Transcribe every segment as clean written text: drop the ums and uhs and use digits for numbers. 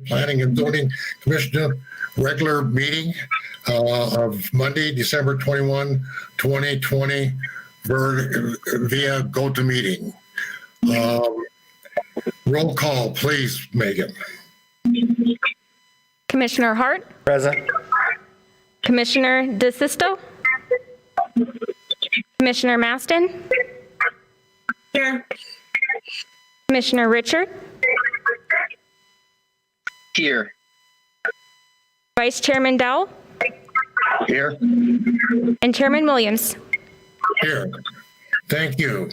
Planning and Zoning Commission regular meeting of Monday, December 21, 2020 via GoToMeeting. Roll call, please, Megan. Commissioner Hart? Present. Commissioner DeSisto? Commissioner Maston? Here. Commissioner Richard? Here. Vice Chairman Dowell? Here. And Chairman Williams? Here. Thank you.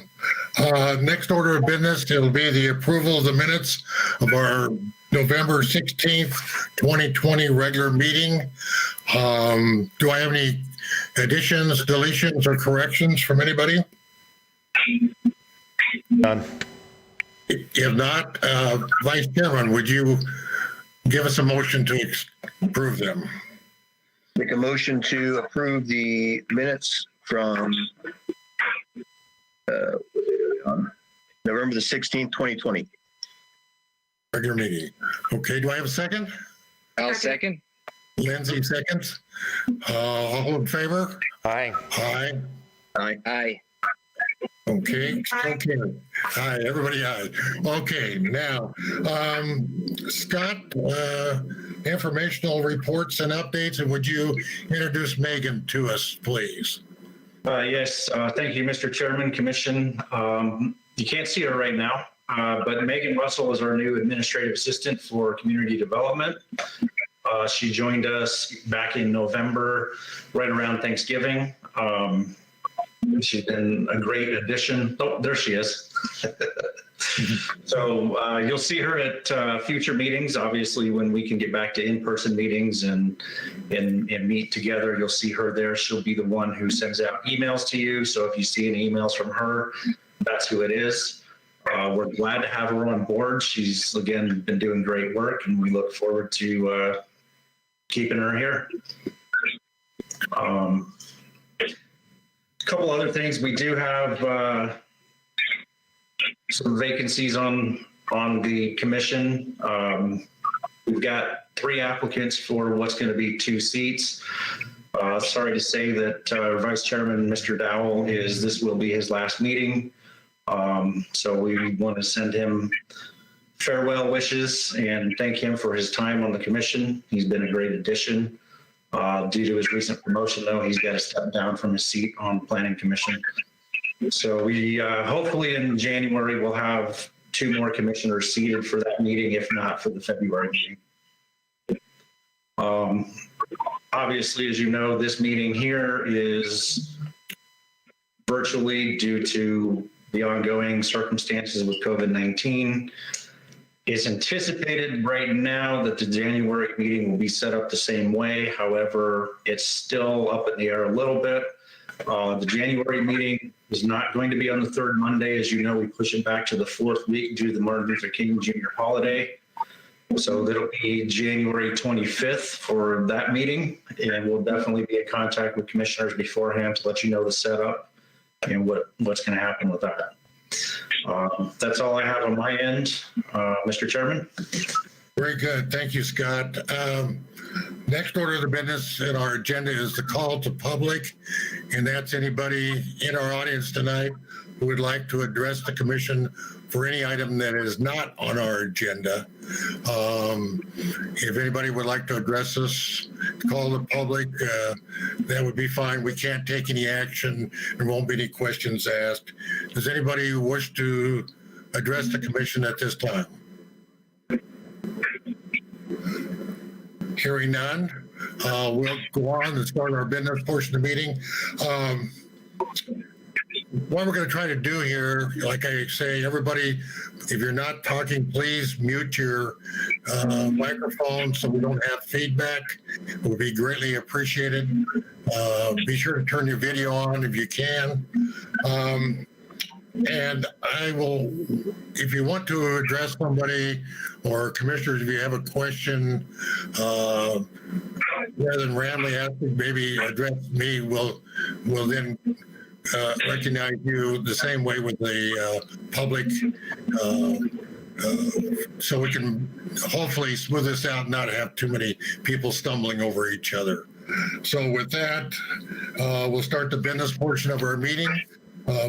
Next order of business, it'll be the approval of the minutes of our November 16th, 2020 regular meeting. Do I have any additions, deletions, or corrections from anybody? None. If not, Vice Chairman, would you give us a motion to approve them? Make a motion to approve the minutes from November the 16th, 2020. Regular meeting. Okay, do I have a second? I'll second. Lindsay seconds. All in favor? Aye. Aye. Aye. Aye. Okay, okay. Aye, everybody aye. Okay, now, Scott, informational reports and updates, and would you introduce Megan to us, please? Yes, thank you, Mr. Chairman, Commission. You can't see her right now, but Megan Russell is our new administrative assistant for community development. She joined us back in November, right around Thanksgiving. She's been a great addition. Oh, there she is. So you'll see her at future meetings. Obviously, when we can get back to in-person meetings and meet together, you'll see her there. She'll be the one who sends out emails to you. So if you see any emails from her, that's who it is. We're glad to have her on board. She's, again, been doing great work, and we look forward to keeping her here. A couple other things. We do have some vacancies on the commission. We've got 3 applicants for what's going to be 2 seats. Sorry to say that Vice Chairman Mr. Dowell this will be his last meeting. So we want to send him farewell wishes and thank him for his time on the commission. He's been a great addition. Due to his recent promotion, though, he's got to step down from his seat on Planning Commission. So we hopefully in January we'll have 2 more commissioners seated for that meeting, if not for the February meeting. Obviously, as you know, this meeting here is virtually due to the ongoing circumstances with COVID-19. It's anticipated right now that the January meeting will be set up the same way. However, it's still up in the air a little bit. The January meeting is not going to be on the 3rd Monday. As you know, we push it back to the 4th week due to the Martin Luther King Jr. holiday. So it'll be January 25th for that meeting. And we'll definitely be in contact with commissioners beforehand to let you know the setup and what's going to happen with that. That's all I have on my end, Mr. Chairman. Very good. Thank you, Scott. Next order of the business in our agenda is the call to public, and that's anybody in our audience tonight who would like to address the commission for any item that is not on our agenda. If anybody would like to address us, call the public, that would be fine. We can't take any action. There won't be any questions asked. Does anybody wish to address the commission at this time? Hearing none, we'll go on and start our business portion of the meeting. What we're going to try to do here, like I say, everybody, if you're not talking, please mute your microphone so we don't have feedback. It would be greatly appreciated. Be sure to turn your video on if you can. And I will, if you want to address somebody or commissioners, if you have a question, rather than randomly asking, maybe address me, we'll then recognize you the same way with the public so we can hopefully smooth this out and not have too many people stumbling over each other. So with that, we'll start the business portion of our meeting.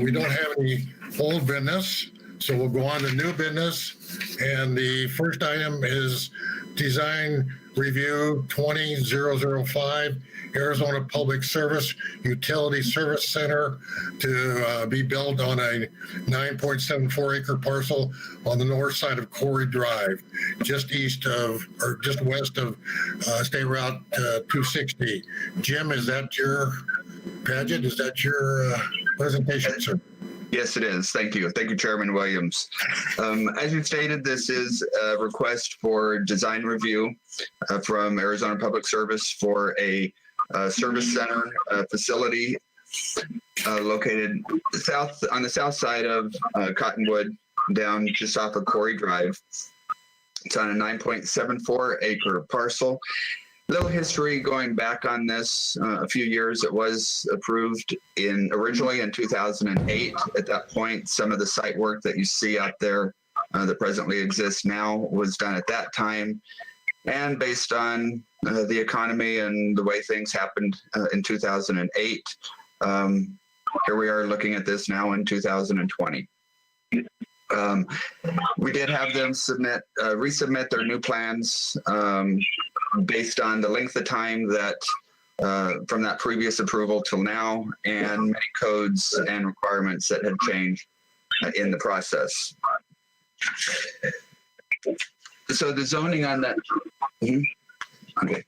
We don't have any old business, so we'll go on to new business. And the first item is Design Review 20005, Arizona Public Service Utility Service Center, to be built on a 9.74 acre parcel on the north side of Corey Drive, just east of, or just west of State Route 260. Jim, is that your pageant? Is that your presentation, sir? Yes, it is. Thank you. Thank you, Chairman Williams. As you stated, this is a request for design review from Arizona Public Service for a service center facility located on the south side of Cottonwood, down just off of Corey Drive. It's on a 9.74 acre parcel. Little history going back on this, a few years. It was approved originally in 2008. At that point, some of the site work that you see out there that presently exists now was done at that time. And based on the economy and the way things happened in 2008, here we are looking at this now in 2020. We did have them resubmit their new plans based on the length of time that from that previous approval till now, and many codes and requirements that had changed in the process. So the zoning on that. Okay.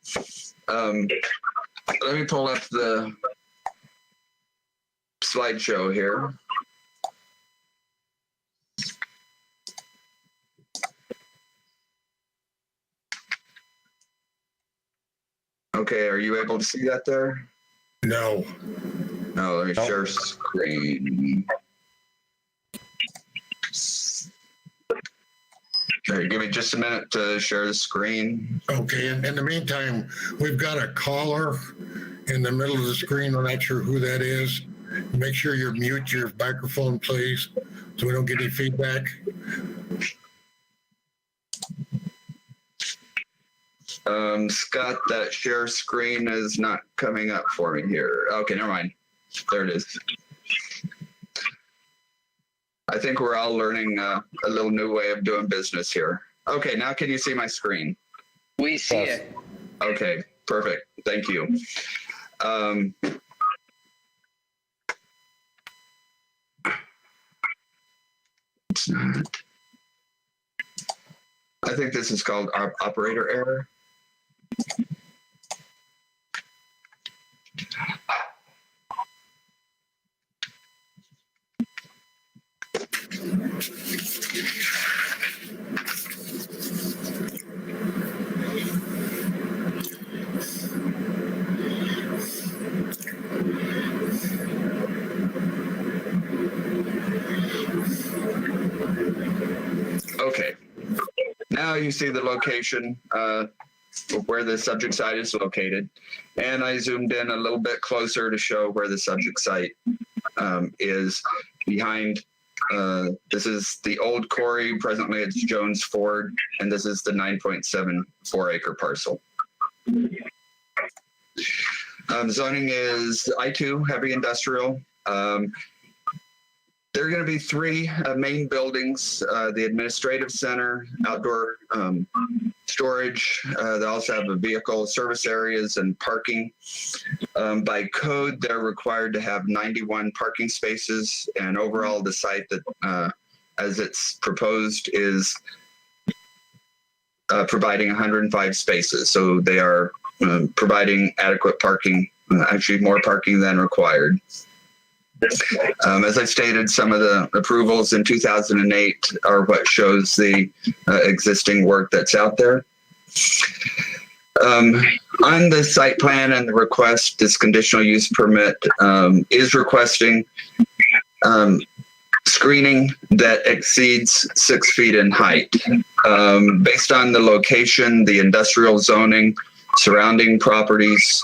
Let me pull up the slideshow here. Okay, are you able to see that there? No. No, let me share screen. Okay, give me just a minute to share the screen. Okay, and in the meantime, we've got a caller in the middle of the screen. I'm not sure who that is. Make sure you mute your microphone, please, so we don't get any feedback. Scott, that share screen is not coming up for me here. Okay, never mind. There it is. I think we're all learning a little new way of doing business here. Okay, now can you see my screen? We see it. Okay, perfect. Thank you. It's not. I think this is called operator error. Okay, now you see the location where the subject site is located, and I zoomed in a little bit closer to show where the subject site is behind. This is the old Corey, presently it's Jones Ford, and this is the 9.74 acre parcel. Zoning is I2, heavy industrial. There are going to be three main buildings, the administrative center, outdoor storage. They also have a vehicle service areas and parking. By code, they're required to have 91 parking spaces, and overall the site that, as it's proposed, is providing 105 spaces. So they are providing adequate parking, actually more parking than required. As I stated, some of the approvals in 2008 are what shows the existing work that's out there. On the site plan and the request, this conditional use permit is requesting screening that exceeds 6 feet in height. Based on the location, the industrial zoning, surrounding properties,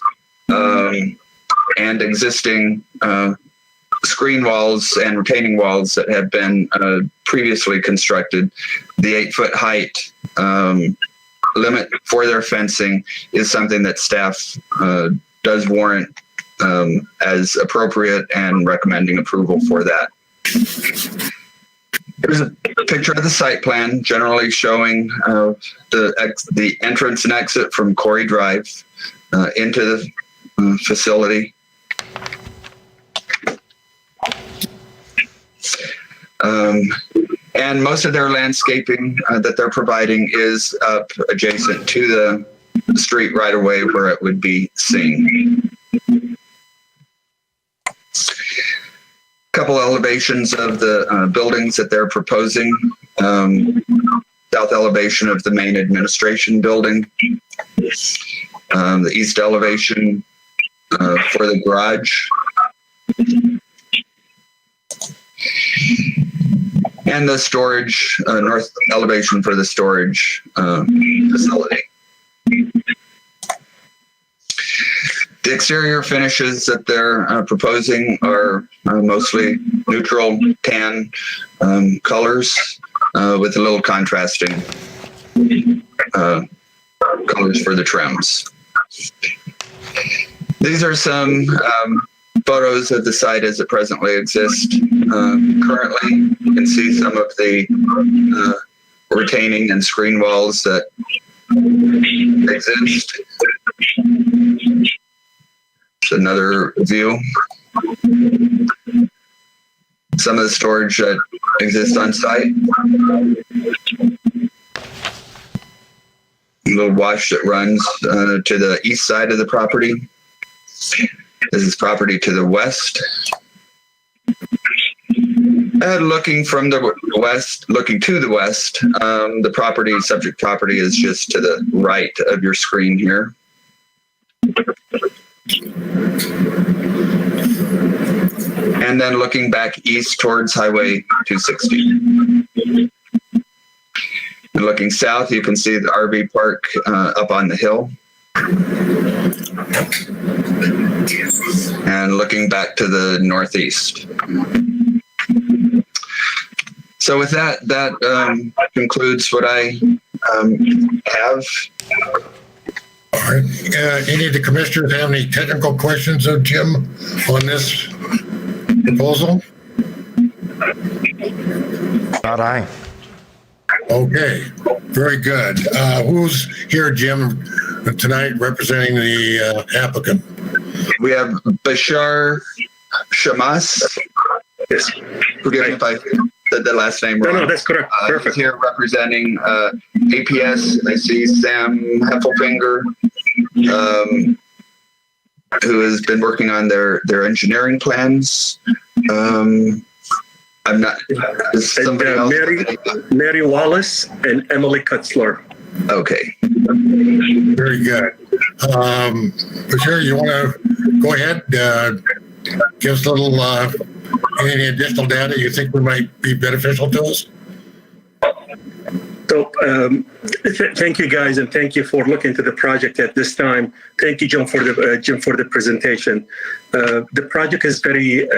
and existing screen walls and retaining walls that have been previously constructed. The 8-foot height limit for their fencing is something that staff does warrant as appropriate and recommending approval for that. Here's a picture of the site plan, generally showing the entrance and exit from Corey Drive into the facility. And most of their landscaping that they're providing is up adjacent to the street right away where it would be seen. Couple elevations of the buildings that they're proposing. South elevation of the main administration building. The east elevation for the garage. And the storage, north elevation for the storage facility. The exterior finishes that they're proposing are mostly neutral tan colors with a little contrasting colors for the trims. These are some photos of the site as it presently exists. Currently, you can see some of the retaining and screen walls that exist. It's another view. Some of the storage that exists on site. A little wash that runs to the east side of the property. This is property to the west. Looking from the west, looking to the west, the property, subject property is just to the right of your screen here. And then looking back east towards Highway 260. And looking south, you can see the RV park up on the hill. And looking back to the northeast. So with that concludes what I have. All right. Any of the commissioners have any technical questions of Jim on this proposal? Not I. Okay, very good. Who's here, Jim, tonight representing the applicant? We have Bashar Shamas. Yes. Forgive me if I said the last name wrong. No, that's correct. Perfect. Here representing APS. I see Sam Heffelfinger, who has been working on their engineering plans. I'm not. Is somebody else? Mary Wallace and Emily Kutzler. Okay. Very good. Bashir, you want to go ahead? Give us a little, any additional data you think might be beneficial to us? So thank you guys, and thank you for looking into the project at this time. Thank you, Jim, for the presentation. The project is very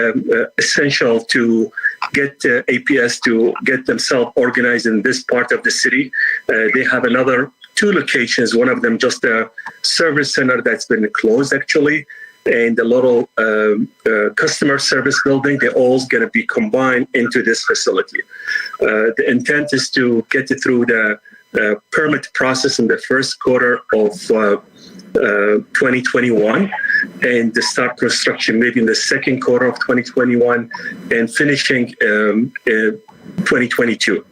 essential to get APS to get themselves organized in this part of the city. They have another 2 locations, one of them just a service center that's been closed actually, and a little customer service building. They're all going to be combined into this facility. The intent is to get it through the permit process in the first quarter of 2021 and to start construction maybe in the second quarter of 2021 and finishing 2022.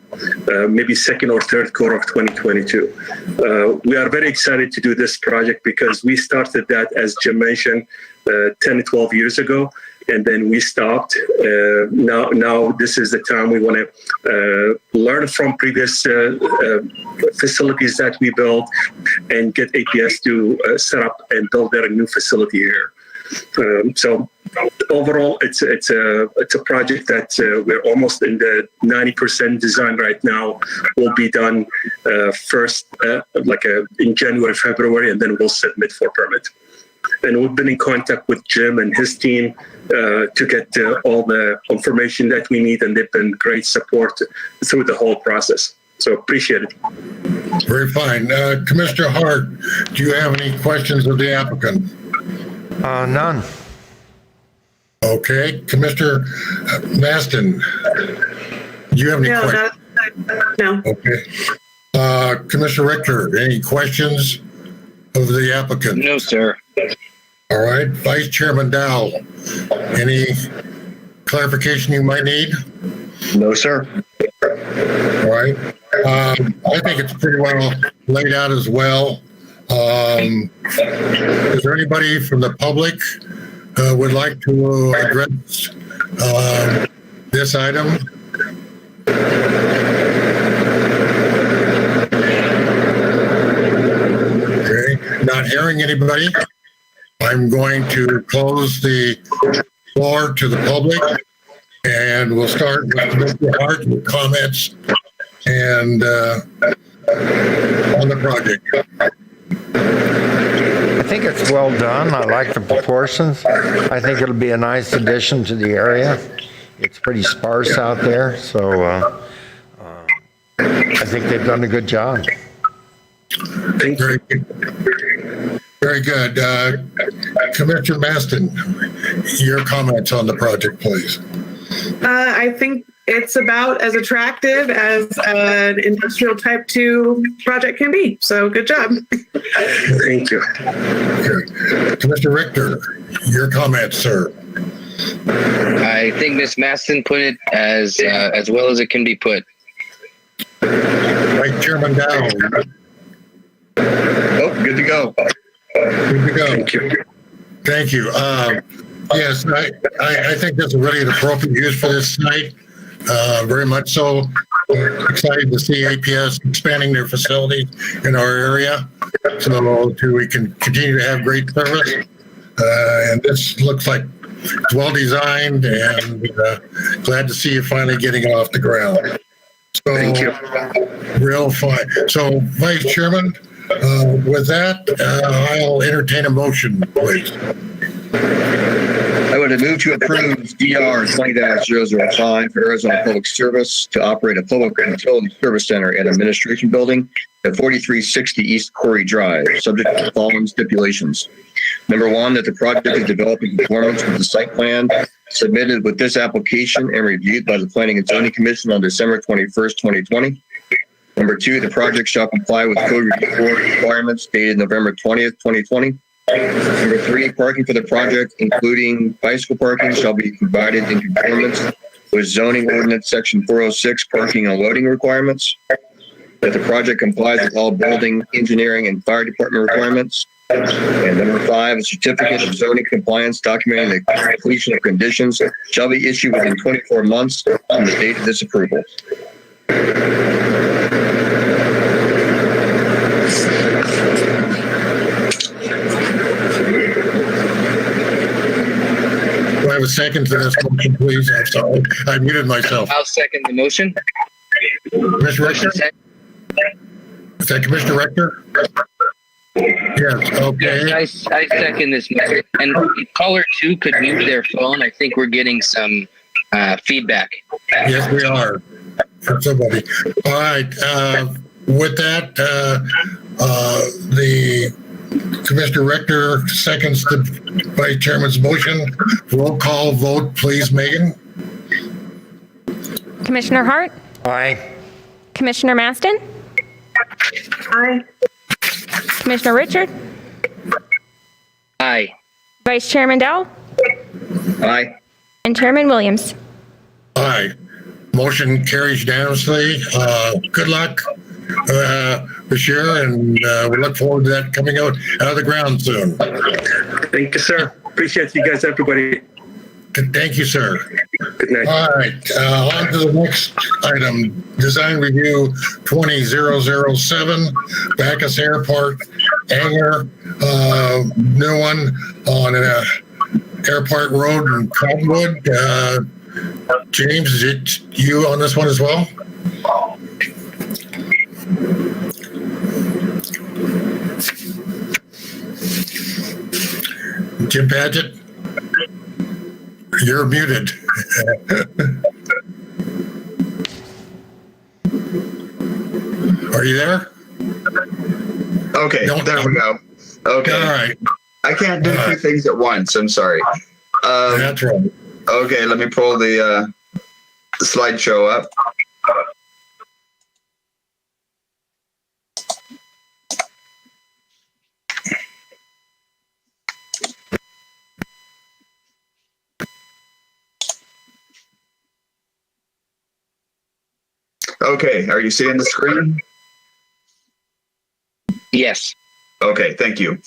Maybe second or third quarter of 2022. We are very excited to do this project because we started that, as Jim mentioned, 10 to 12 years ago, and then we stopped. Now this is the time we want to learn from previous facilities that we built and get APS to set up and build their new facility here. So overall, it's a project that we're almost in the 90% design right now. Will be done first in January, February, and then we'll submit for permit. and we've been in contact with Jim and his team to get all the information that we need, and they've been great support through the whole process. So appreciate it. Very fine. Commissioner Hart, do you have any questions of the applicant? None. Okay. Commissioner Maston, do you have any questions? No. Okay. Commissioner Richter, any questions of the applicant? No, sir. All right. Vice Chairman Dow, any clarification you might need? No, sir. All right. I think it's pretty well laid out as well. Is there anybody from the public would like to address this item? Okay. Not hearing anybody, I'm going to close the floor to the public, and we'll start with Mr. Hart with comments and on the project. I think it's well done. I like the proportions. I think it'll be a nice addition to the area. It's pretty sparse out there, so I think they've done a good job. Very good. Very good. Commissioner Maston, your comments on the project, please. I think it's about as attractive as an industrial type 2 project can be. So good job. Thank you. Okay. Commissioner Richter, your comments, sir. I think Ms. Maston put it as well as it can be put. Vice Chairman Dow. Oh, good to go. Good to go. Thank you. Thank you. Yes, I think that's really an appropriate use for this site. Very much so. Excited to see APS expanding their facilities in our area, so we can continue to have great service. And this looks like it's well designed, and glad to see you finally getting it off the ground. So, Thank you. Real fine. So, Vice Chairman, with that, I'll entertain a motion, please. I would move to approve DR 20-005 for Arizona Public Service to operate a public utility service center and administration building at 4360 East Corey Drive, subject to the following stipulations. Number one, that the project is developed in conformance with the site plan submitted with this application and reviewed by the Planning and Zoning Commission on December 21st, 2020. Number two, the project shall comply with code requirements dated November 20th, 2020. Number three, parking for the project, including bicycle parking, shall be provided in conformance with zoning ordinance section 406 parking and loading requirements. That the project complies with all building, engineering, and fire department requirements. And number five, a certificate of zoning compliance documenting the completion of conditions shall be issued within 24 months from the date of this approval. Do I have a second to this motion, please? I'm sorry. I muted myself. I'll second the motion. Commissioner Richter? Is that Commissioner Richter? Yes, okay. I second this motion. And caller 2 could mute their phone. I think we're getting some feedback. Yes, we are. From somebody. All right. With that, the Commissioner Richter seconds the Vice Chairman's motion. Roll call vote, please, Megan. Commissioner Hart, Aye. Commissioner Maston, Aye. Commissioner Richard, Aye. Vice Chairman Dow, Aye. and Chairman Williams. Aye. Motion carries unanimously. Good luck this year, and we look forward to that coming out of the ground soon. Thank you, sir. Appreciate you guys, everybody. Thank you, sir. Good night. All right, on to the next item, Design Review 20007, Bacchus Airport hangar, new one on Airport Road in Cottonwood. James, is it you on this one as well? Jim Paget, you're muted. Are you there? Okay, No. there we go. Okay. All right. I can't do two things at once. I'm sorry. That's right. Okay, let me pull the slideshow up. Okay, are you seeing the screen? Yes. Okay, thank you.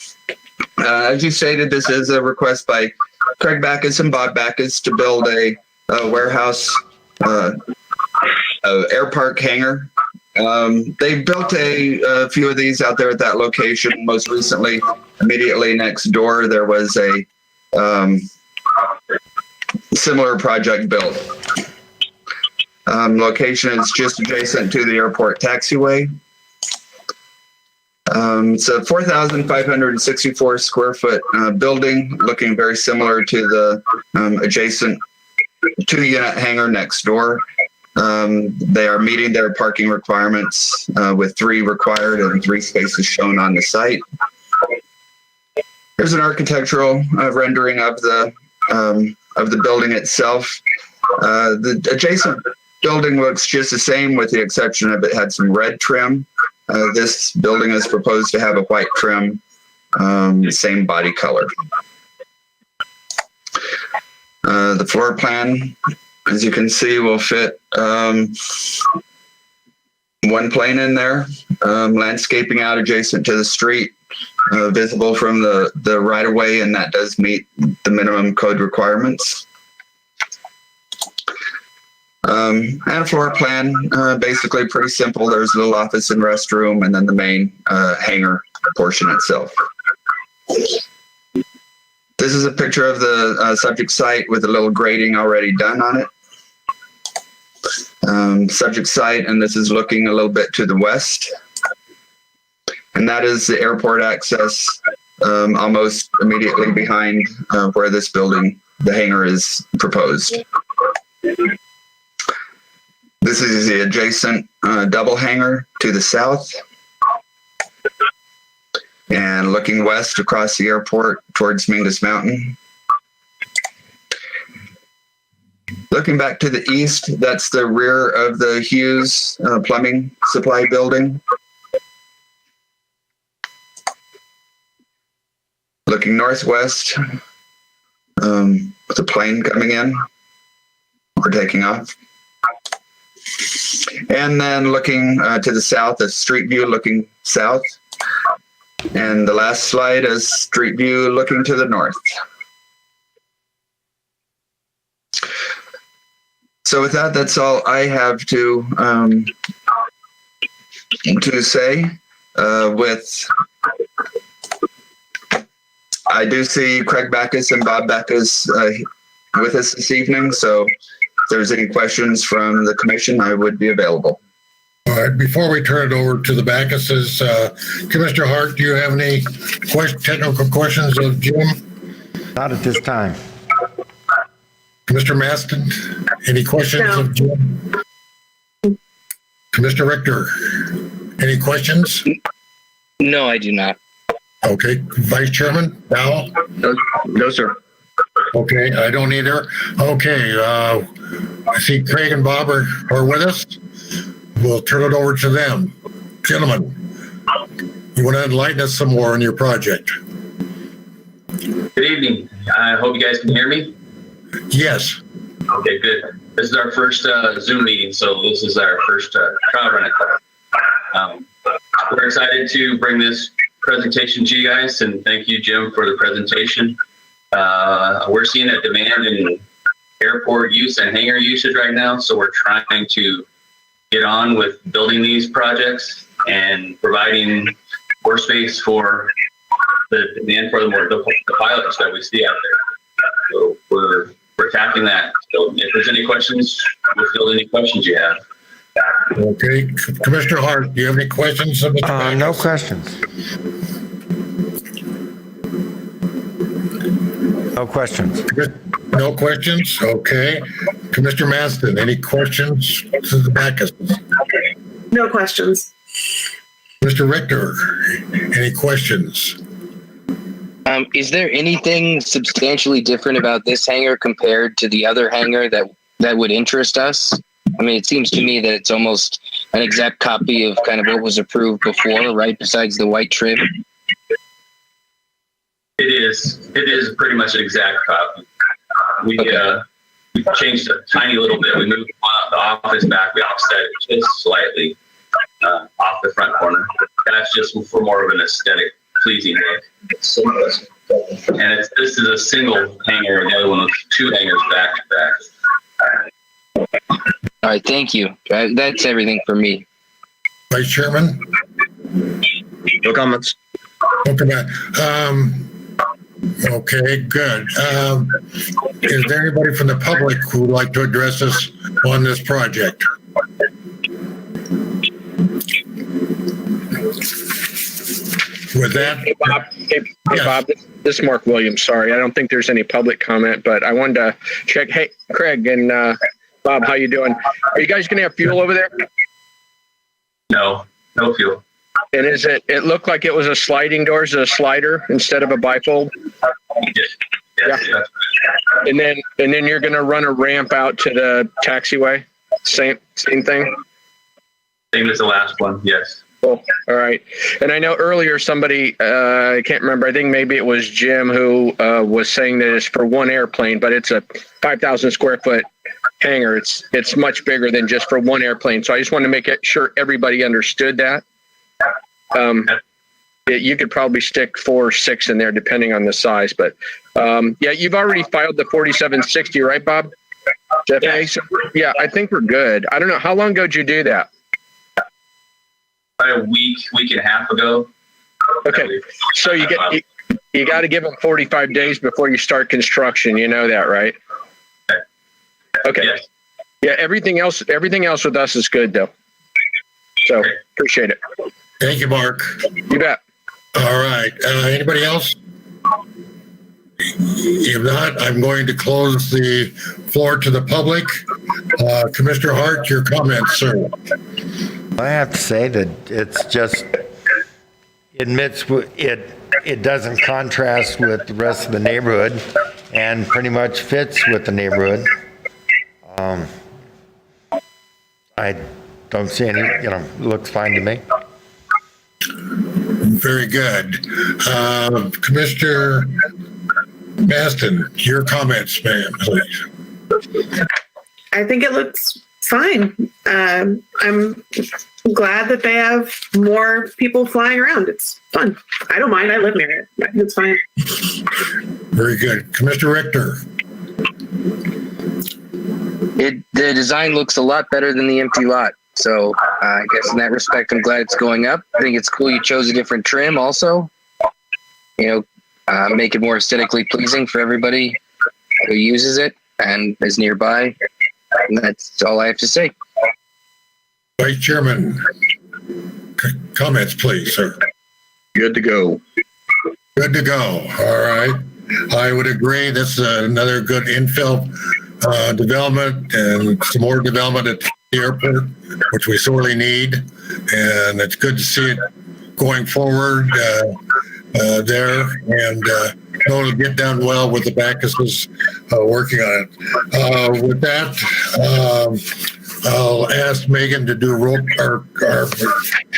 As you stated, this is a request by Craig Backus and Bob Backus to build a warehouse, air park hangar. They built a few of these out there at that location. Most recently, immediately next door, there was a similar project built. Location is just adjacent to the airport taxiway. It's a 4,564 square foot building, looking very similar to the adjacent 2-unit hangar next door. They are meeting their parking requirements with 3 required and 3 spaces shown on the site. Here's an architectural rendering of the building itself. The adjacent building looks just the same, with the exception of it had some red trim. This building is proposed to have a white trim, same body color. The floor plan, as you can see, will fit 1 plane in there, landscaping out adjacent to the street, visible from the right-of-way, and that does meet the minimum code requirements. And a floor plan, basically pretty simple. There's a little office and restroom, and then the main hangar portion itself. This is a picture of the subject site with a little grading already done on it. Subject site, and this is looking a little bit to the west. And that is the airport access, almost immediately behind where this building, the hangar, is proposed. This is the adjacent double hangar to the south. And looking west across the airport towards Mingus Mountain. Looking back to the east, that's the rear of the Hughes plumbing supply building. Looking northwest, with a plane coming in or taking off. And then looking to the south, a street view looking south. And the last slide is street view looking to the north. So with that, that's all I have to say. I do see Craig Backus and Bob Backus with us this evening, so if there's any questions from the commission, I would be available. All right, before we turn it over to the Backuses, Commissioner Hart, do you have any technical questions of Jim? Not at this time. Commissioner Maston, any questions of Jim? Commissioner Richter, any questions? No, I do not. Okay, Vice Chairman Dowell? No, sir. Okay, I don't either. Okay, I see Craig and Bob are with us. We'll turn it over to them. Gentlemen, you want to enlighten us some more on your project? Good evening. I hope you guys can hear me. Yes. Okay, good. This is our first Zoom meeting, so this is our first trial run. We're excited to bring this presentation to you guys, and thank you, Jim, for the presentation. We're seeing a demand in airport use and hangar usage right now, so we're trying to get on with building these projects and providing more space for the demand for the pilots that we see out there. So we're tackling that. So if there's any questions, we'll field any questions you have. Okay, Commissioner Hart, do you have any questions? No questions. No questions. No questions? Okay. Commissioner Maston, any questions to the Backus? No questions. Mr. Richter, any questions? Is there anything substantially different about this hangar compared to the other hangar that would interest us? I mean, it seems to me that it's almost an exact copy of kind of what was approved before, right? Besides the white trim. It is pretty much an exact copy. We changed a tiny little bit. We moved the office back. We offset it just slightly off the front corner. That's just for more of an aesthetic, pleasing look. And this is a single hangar. The other one was two hangars back to back. All right, thank you. That's everything for me. Vice Chairman? No comments. Okay, okay, good. Is there anybody from the public who would like to address us on this project? With that, Hey, Bob. Yes. Bob, this is Mark Williams. Sorry, I don't think there's any public comment, but I wanted to check. Hey, Craig and Bob, how you doing? Are you guys going to have fuel over there? No fuel. And it looked like it was a sliding door, is it a slider instead of a bifold? Yes. And then you're going to run a ramp out to the taxiway? Same thing? Same as the last one, yes. Cool. All right. And I know earlier somebody, I can't remember, I think maybe it was Jim who was saying that it's for one airplane, but it's a 5,000 square foot hangar. It's much bigger than just for one airplane. So I just wanted to make sure everybody understood that. You could probably stick 4 or 6 in there depending on the size, but yeah, you've already filed the 4760, right, Bob? Yes. So, yeah, I think we're good. I don't know. How long ago did you do that? About a week and a half ago. Okay. So you got to give them 45 days before you start construction. You know that, right? Okay. Yes. Yeah. Everything else with us is good though. So appreciate it. thank you, Mark. You bet. All right. Anybody else? If not, I'm going to close the floor to the public. Commissioner Hart, your comments, sir. I have to say that it's just it doesn't contrast with the rest of the neighborhood and pretty much fits with the neighborhood. I don't see any, it looks fine to me. Very good. Commissioner Maston, your comments, ma'am, please. I think it looks fine. I'm glad that they have more people flying around. It's fun. I don't mind. I live near it. It's fine. Very good. Commissioner Richter. The design looks a lot better than the empty lot. So I guess in that respect, I'm glad it's going up. I think it's cool you chose a different trim also. Make it more aesthetically pleasing for everybody who uses it and is nearby. And that's all I have to say. Vice Chairman, comments, please, sir. Good to go. Good to go. All right. I would agree. That's another good infill development and some more development at the airport, which we sorely need. And it's good to see it going forward there. And it'll get done well with the Backuses working on it. With that, I'll ask Megan to do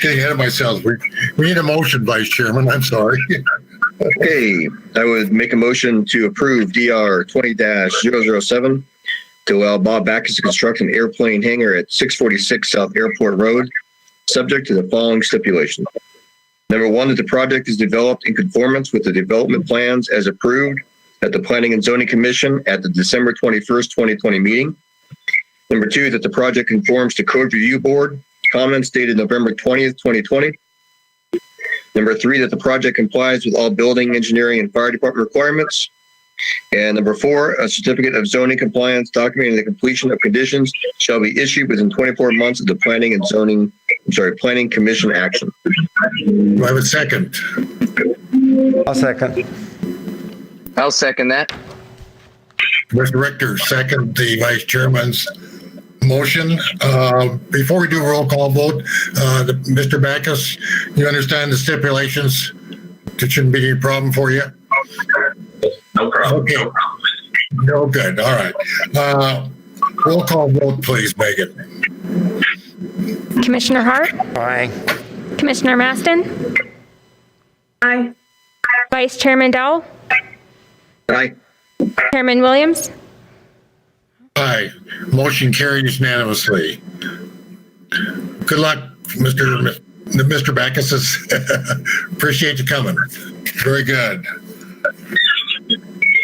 getting ahead of myself. We need a motion, Vice Chairman. I'm sorry. Okay, I would make a motion to approve DR 20-007 to allow Bob Backus to construct an airplane hangar at 646 South Airport Road, subject to the following stipulation. Number 1, that the project is developed in conformance with the development plans as approved at the Planning and Zoning Commission at the December 21st, 2020 meeting. Number 2, that the project conforms to Code Review Board comments dated November 20th, 2020. Number 3, that the project complies with all building, engineering, and fire department requirements. And number 4, a certificate of zoning compliance documenting the completion of conditions shall be issued within 24 months of the Planning Commission action. Do I have a second? I'll second. I'll second that. Commissioner Richter, second the vice chairman's motion. Before we do roll call vote, Mr. Backus, you understand the stipulations? It shouldn't be any problem for you? No problem. Okay. No problem. No, good. All right. Roll call vote, please, Megan. Commissioner Hart, Aye. Commissioner Maston, Aye. Vice Chairman Dowell, Aye. Chairman Williams. Aye. Motion carries unanimously. Good luck, Mr. Backus. Appreciate you coming. Very good.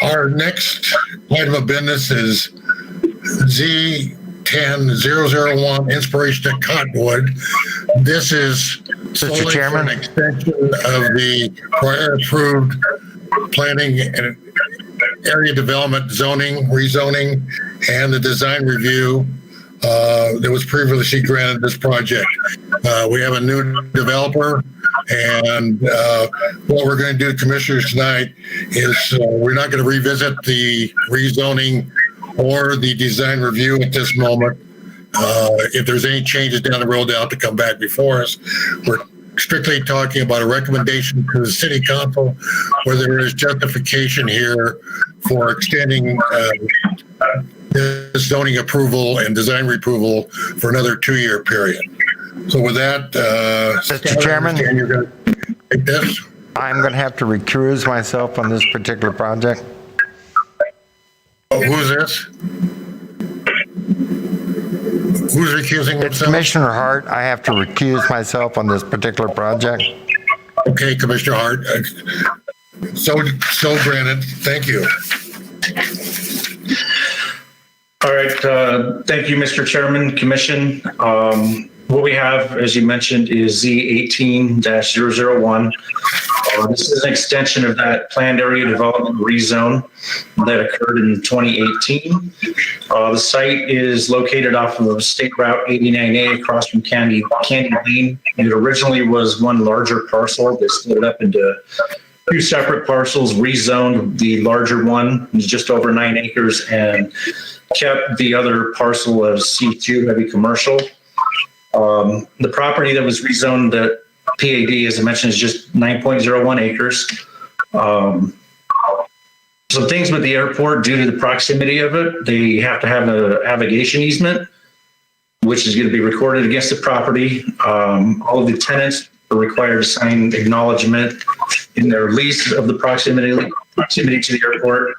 Our next item of business is Z10001 Inspiration at Cottonwood. This is solely for Chairman? an extension of the prior approved planning and area development zoning, rezoning, and the design review that was previously granted this project. We have a new developer, and what we're going to do, commissioners, tonight is we're not going to revisit the rezoning or the design review at this moment. If there's any changes down the road, they'll have to come back before us. We're strictly talking about a recommendation to the city council where there is justification here for extending the zoning approval and design approval for another 2-year period. So with that, Mr. Chairman? You're going to take this? I'm going to have to recuse myself on this particular project. Oh, who's this? Who's recusing It's himself? Commissioner Hart. I have to recuse myself on this particular project. Okay, Commissioner Hart. So granted. Thank you. All right. Thank you, Mr. Chairman, Commission. What we have, as you mentioned, is Z18-001. This is an extension of that planned area development rezone that occurred in 2018. The site is located off of State Route 89A across from Candy Lane. It originally was one larger parcel. They split it up into 2 separate parcels, rezoned the larger one, just over 9 acres, and kept the other parcel as C2 heavy commercial. The property that was rezoned at PAD, as I mentioned, is just 9.01 acres. Some things with the airport, due to the proximity of it, they have to have a navigation easement, which is going to be recorded against the property. All of the tenants are required to sign acknowledgement in their lease of the proximity to the airport.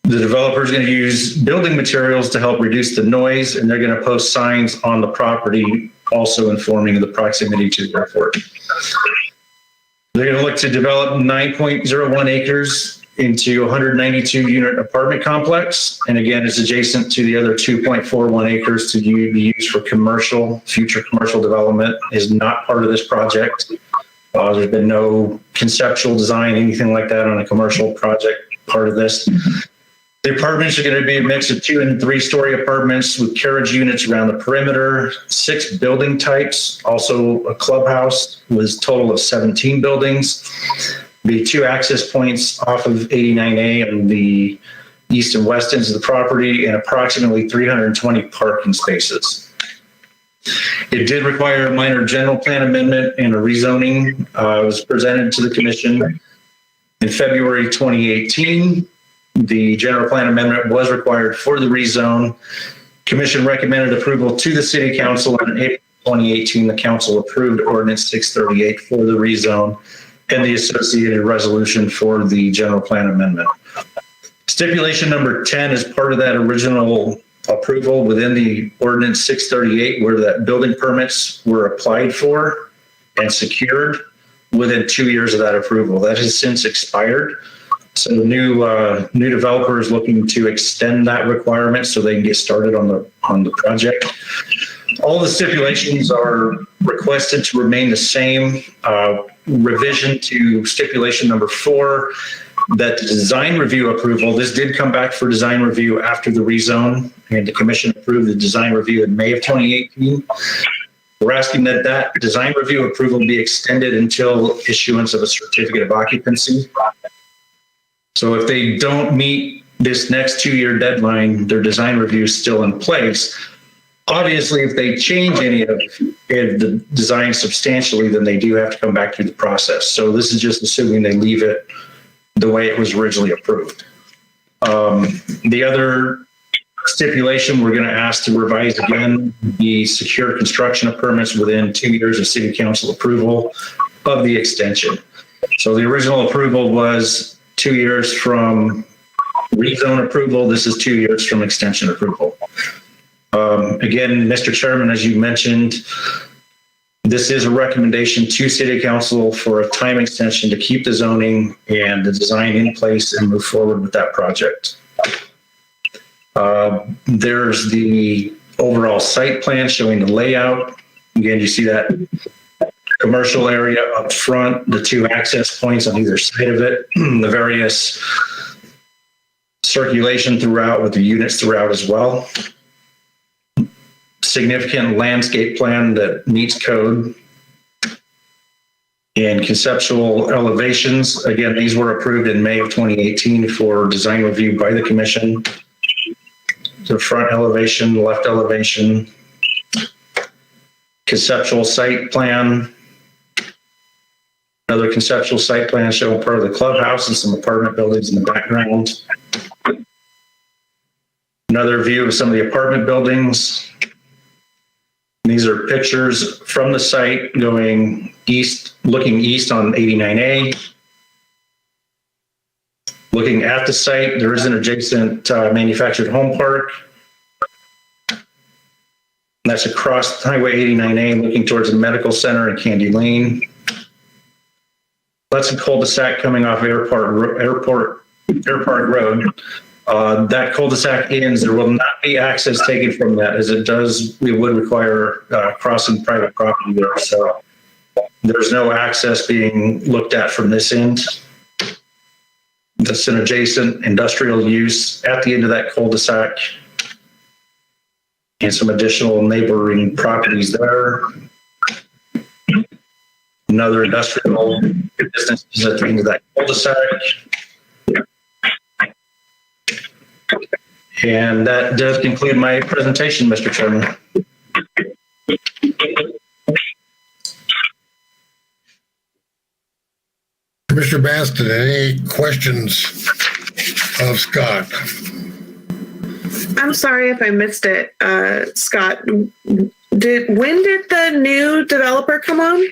The developer is going to use building materials to help reduce the noise, and they're going to post signs on the property also informing of the proximity to the airport. They're going to look to develop 9.01 acres into 192 unit apartment complex. And again, it's adjacent to the other 2.41 acres to be used for future commercial development. Is not part of this project. There's been no conceptual design, anything like that on a commercial project part of this. The apartments are going to be a mix of 2- and 3-story apartments with carriage units around the perimeter, 6 building types, also a clubhouse with a total of 17 buildings. The 2 access points off of 89A and the east and west ends of the property, and approximately 320 parking spaces. It did require a minor general plan amendment and a rezoning. It was presented to the commission in February 2018. The general plan amendment was required for the rezone. Commission recommended approval to the city council, and in April 2018, the council approved ordinance 638 for the rezone and the associated resolution for the general plan amendment. Stipulation number 10 is part of that original approval within the ordinance 638, where that building permits were applied for and secured within 2 years of that approval. That has since expired. So the new developer is looking to extend that requirement so they can get started on the project. All the stipulations are requested to remain the same. Revision to stipulation number 4, that the design review approval, this did come back for design review after the rezone, and the commission approved the design review in May of 2018. We're asking that design review approval be extended until issuance of a certificate of occupancy. So if they don't meet this next 2-year deadline, their design review is still in place. Obviously, if they change any of the design substantially, then they do have to come back through the process. So this is just assuming they leave it the way it was originally approved. The other stipulation we're going to ask to revise again, the secure construction of permits within 2 years of city council approval of the extension. So the original approval was 2 years from rezone approval. This is 2 years from extension approval. Again, Mr. Chairman, as you mentioned, this is a recommendation to City Council for a time extension to keep the zoning and the design in place and move forward with that project. There's the overall site plan showing the layout. Again, you see that commercial area up front, the 2 access points on either side of it, the various circulation throughout with the units throughout as well. Significant landscape plan that meets code, and conceptual elevations. Again, these were approved in May of 2018 for design review by the commission. The front elevation, left elevation, conceptual site plan, another conceptual site plan showing part of the clubhouse and some apartment buildings in the background. Another view of some of the apartment buildings. These are pictures from the site going east, looking east on 89A. Looking at the site, there is an adjacent manufactured home park. That's across Highway 89A, looking towards the medical center and Candy Lane. That's a cul-de-sac coming off Airport Road. That cul-de-sac ends. There will not be access taken from that, as it does. We would require crossing private property there. So there's no access being looked at from this end. That's an adjacent industrial use at the end of that cul-de-sac, and some additional neighboring properties there. Another industrial business is at the end of that cul-de-sac. And that does conclude my presentation, Mr. Chairman. Commissioner Baston, any questions of Scott? I'm sorry if I missed it, Scott. When did the new developer come on?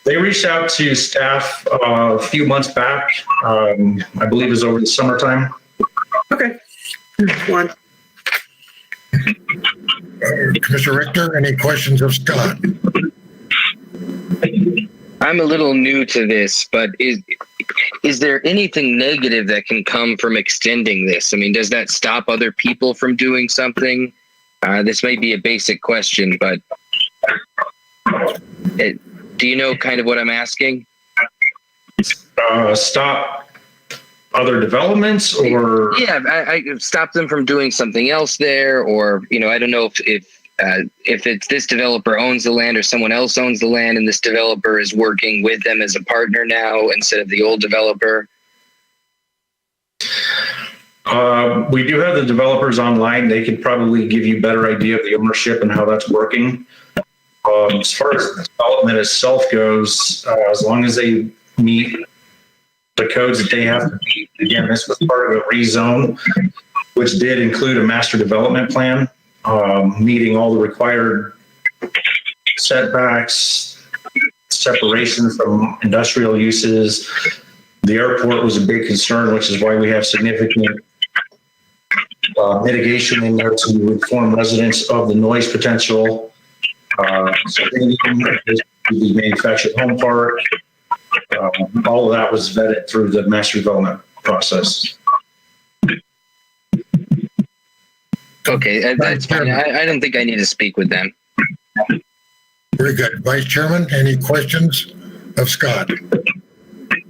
They reached out to staff a few months back. I believe it was over the summertime. Okay. One. Commissioner Richter, any questions of Scott? I'm a little new to this, but is there anything negative that can come from extending this? I mean, does that stop other people from doing something? This may be a basic question, but do you know kind of what I'm asking? Stop other developments, or? Yeah, I stop them from doing something else there, or, you know, I don't know if it's this developer owns the land or someone else owns the land and this developer is working with them as a partner now instead of the old developer. We do have the developers online. They could probably give you a better idea of the ownership and how that's working. As far as the development itself goes, as long as they meet the codes that they have to meet, again, this was part of a rezone, which did include a master development plan, meeting all the required setbacks, separation from industrial uses. The airport was a big concern, which is why we have significant mitigation in there to inform residents of the noise potential. The manufactured home park, all of that was vetted through the master development process. Okay, that's fine. I don't think I need to speak with them. Very good. Vice Chairman, any questions of Scott?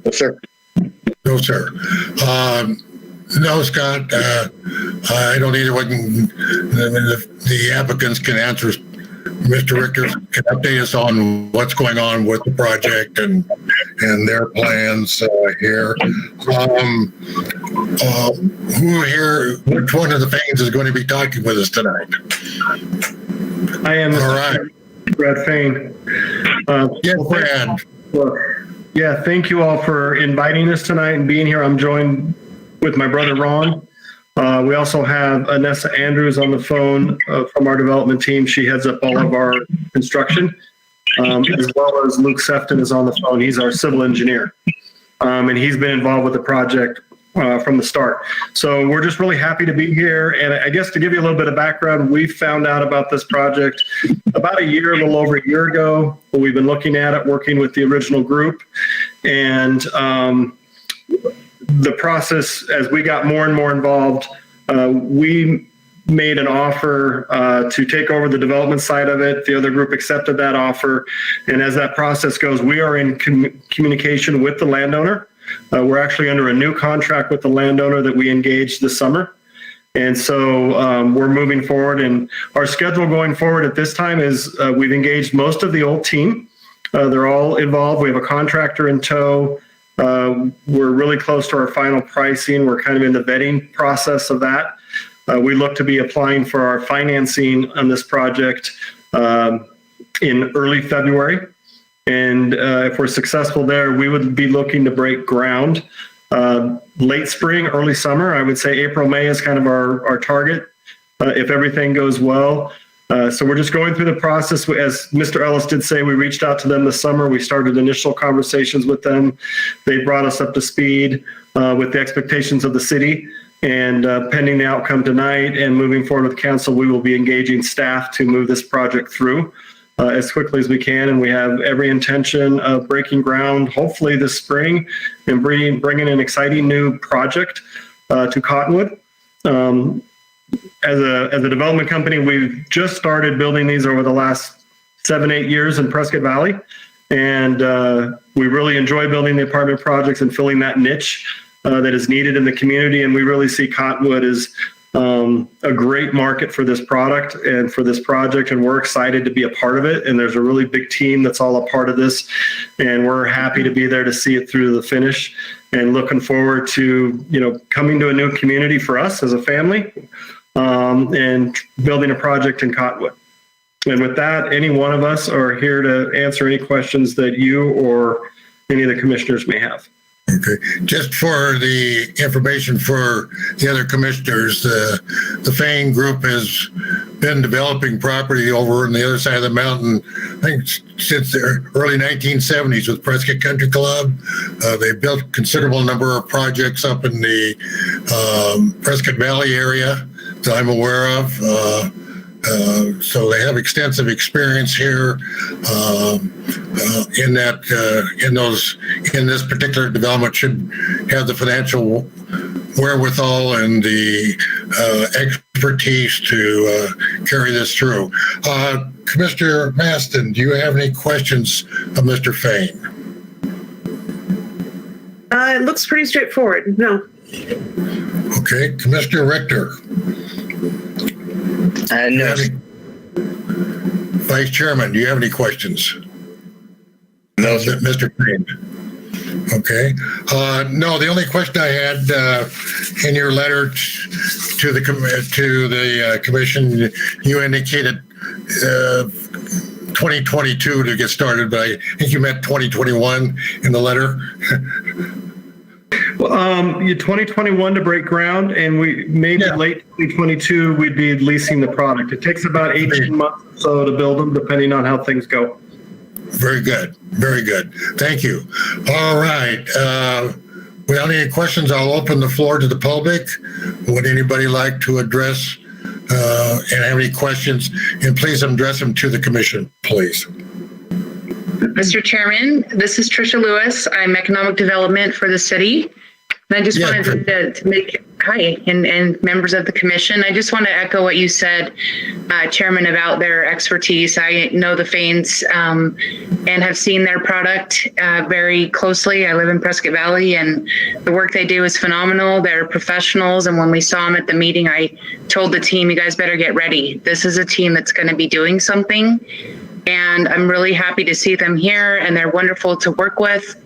No, sir. No, sir. No, Scott, I don't either. The applicants can answer. Mr. Richter can update us on what's going on with the project and their plans here. Who here, which one of the Fains is going to be talking with us tonight? I am All right. Brad Fain. Yes, Brad. Yeah, thank you all for inviting us tonight and being here. I'm joined with my brother Ron. We also have Anessa Andrews on the phone from our development team. She heads up all of our construction, as well as Luke Sefton is on the phone. He's our civil engineer, and he's been involved with the project from the start. So we're just really happy to be here. And I guess to give you a little bit of background, we found out about this project about a little over a year ago. We've been looking at it, working with the original group. And the process, as we got more and more involved, we made an offer to take over the development side of it. The other group accepted that offer. And as that process goes, we are in communication with the landowner. We're actually under a new contract with the landowner that we engaged this summer. And so we're moving forward, and our schedule going forward at this time is we've engaged most of the old team. They're all involved. We have a contractor in tow. We're really close to our final pricing. We're kind of in the vetting process of that. We look to be applying for our financing on this project in early February. And if we're successful there, we would be looking to break ground late spring, early summer. I would say April, May is kind of our target if everything goes well. So we're just going through the process. As Mr. Ellis did say, we reached out to them this summer. We started initial conversations with them. They brought us up to speed with the expectations of the city. And pending the outcome tonight and moving forward with council, we will be engaging staff to move this project through as quickly as we can. And we have every intention of breaking ground, hopefully this spring, and bringing an exciting new project to Cottonwood. As a development company, we've just started building these over the last 7-8 years in Prescott Valley. And we really enjoy building the apartment projects and filling that niche that is needed in the community. And we really see Cottonwood as a great market for this product and for this project. And we're excited to be a part of it. And there's a really big team that's all a part of this. And we're happy to be there to see it through to the finish, and looking forward to, coming to a new community for us as a family, and building a project in Cottonwood. And with that, any one of us are here to answer any questions that you or any of the commissioners may have. Okay, just for the information for the other commissioners, the Fain Group has been developing property over on the other side of the mountain, I think since the early 1970s with Prescott Country Club. They built a considerable number of projects up in the Prescott Valley area that I'm aware of. So they have extensive experience here in this particular development. Should have the financial wherewithal and the expertise to carry this through. Commissioner Maston, do you have any questions of Mr. Fain? It looks pretty straightforward. No. Okay, Commissioner Richter. No. Vice Chairman, do you have any questions? No, Mr. Fain. Okay. No, the only question I had in your letter to the commission, you indicated 2022 to get started, but I think you meant 2021 in the letter. Well, 2021 to break ground, and we maybe late 2022 we'd be leasing the product. It takes about 18 months or so to build them, depending on how things go. Very good. Very good. Thank you. All right. Without any questions, I'll open the floor to the public. Would anybody like to address and have any questions? And please address them to the commission, please. Mr. Chairman, this is Tricia Lewis. I'm Economic Development for the city. And I just wanted to make, hi, and members of the commission, I just want to echo what you said, Chairman, about their expertise. I know the Fains and have seen their product very closely. I live in Prescott Valley, and the work they do is phenomenal. They're professionals. And when we saw them at the meeting, I told the team, you guys better get ready. This is a team that's going to be doing something. And I'm really happy to see them here, and they're wonderful to work with.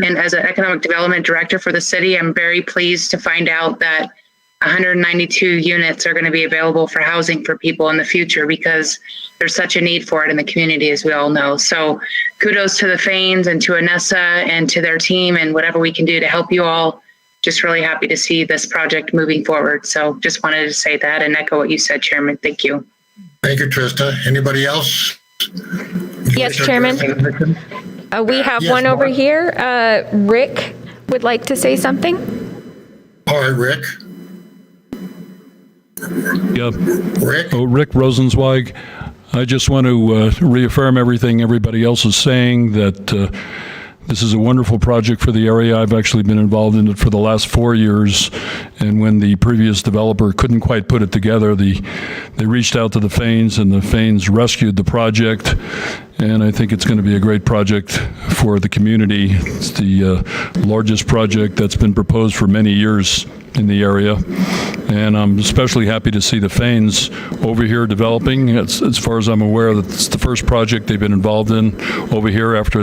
And as an economic development director for the city, I'm very pleased to find out that 192 units are going to be available for housing for people in the future because there's such a need for it in the community, as we all know. So kudos to the Fains and to Anessa and to their team and whatever we can do to help you all. Just really happy to see this project moving forward. So just wanted to say that and echo what you said, Chairman. Thank you. Thank you, Trista. Anybody else? Yes, Chairman. We have Yes, one over Mark. here. Rick would like to say something. All right, Rick. Yep. Rick? Oh, Rick Rosenzweig. I just want to reaffirm everything everybody else is saying, that this is a wonderful project for the area. I've actually been involved in it for the last 4 years, and when the previous developer couldn't quite put it together, they reached out to the Fains, and the Fains rescued the project, and I think it's going to be a great project for the community. It's the largest project that's been proposed for many years in the area, and I'm especially happy to see the Fains over here developing. As far as I'm aware, that's the first project they've been involved in over here after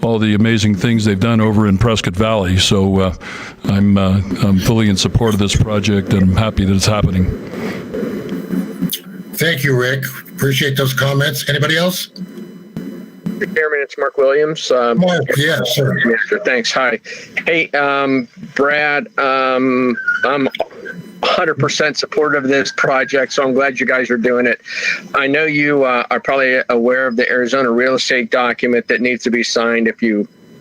all the amazing things they've done over in Prescott Valley. So I'm fully in support of this project, and I'm happy that it's happening. Thank you, Rick. Appreciate those comments. Anybody else? Chairman, it's Mark Williams. Mark, yes, sir. Thanks. Hi. Hey, Brad, I'm 100% supportive of this project, so I'm glad you guys are doing it. I know you are probably aware of the Arizona real estate document that needs to be signed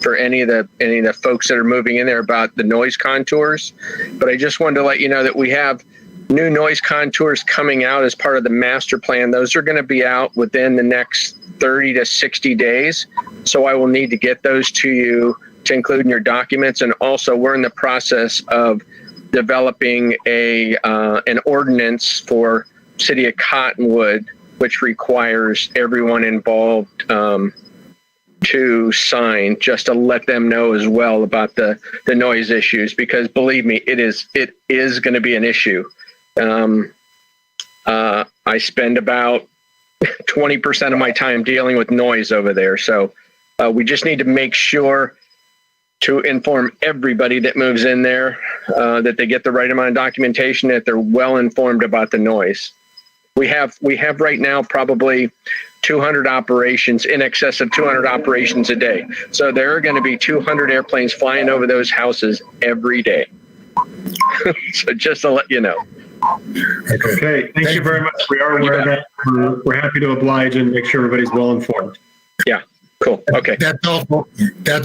for any of the folks that are moving in there about the noise contours. But I just wanted to let you know that we have new noise contours coming out as part of the master plan. Those are going to be out within the next 30 to 60 days. So I will need to get those to you to include in your documents. And also we're in the process of developing an ordinance for City of Cottonwood, which requires everyone involved to sign, just to let them know as well about the noise issues, because believe me, it is going to be an issue. I spend about 20% of my time dealing with noise over there. So we just need to make sure to inform everybody that moves in there that they get the right amount of documentation, that they're well informed about the noise. We have right now probably 200 operations, in excess of 200 operations a day. So there are going to be 200 airplanes flying over those houses every day. So just to let you know. Okay, thank you very much. We are aware of that. We're happy to oblige and make sure everybody's well informed. Yeah, cool. Okay. That's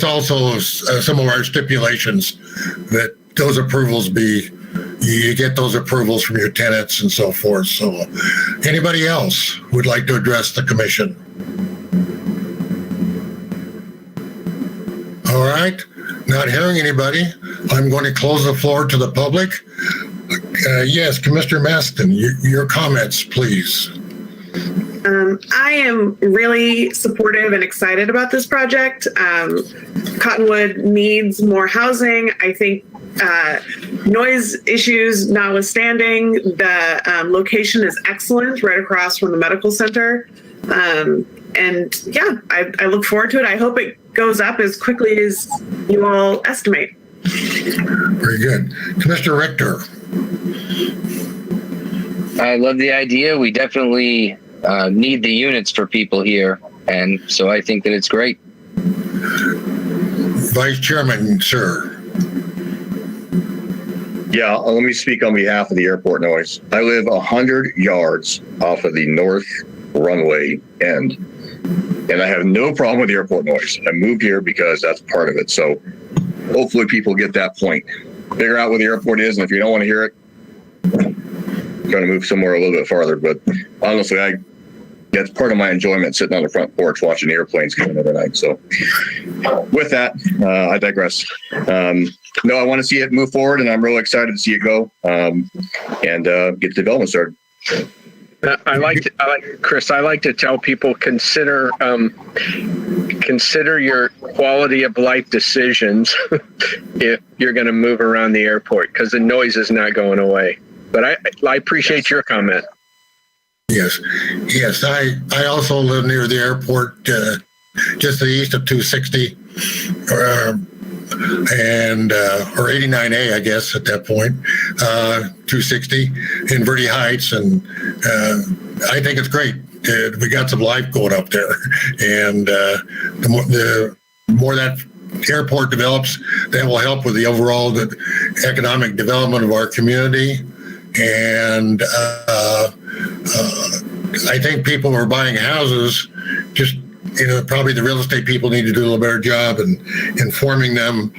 also some of our stipulations, that those approvals you get those approvals from your tenants and so forth. So anybody else would like to address the commission? All right, not hearing anybody, I'm going to close the floor to the public. Yes, Commissioner Maston, your comments, please. I am really supportive and excited about this project. Cottonwood needs more housing. I think noise issues notwithstanding, the location is excellent, right across from the medical center. And yeah, I look forward to it. I hope it goes up as quickly as you all estimate. Very good. Commissioner Richter. I love the idea. We definitely need the units for people here, and so I think that it's great. Vice Chairman, sir. Yeah, let me speak on behalf of the airport noise. I live 100 yards off of the north runway end, and I have no problem with the airport noise. I moved here because that's part of it. So hopefully people get that point. Figure out where the airport is, and if you don't want to hear it, try to move somewhere a little bit farther. But honestly, that's part of my enjoyment, sitting on the front porch watching the airplanes come in every night. So with that, I digress. No, I want to see it move forward, and I'm really excited to see it go and get the development started. Chris, I like to tell people, consider your quality of life decisions if you're going to move around the airport, because the noise is not going away. But I appreciate your comment. Yes. I also live near the airport, just to the east of 260, and or 89A, I guess, at that point, 260 in Verde Heights, and I think it's great. We got some life going up there, and the more that airport develops, that will help with the overall economic development of our community. And I think people who are buying houses, just probably the real estate people need to do a little better job in informing them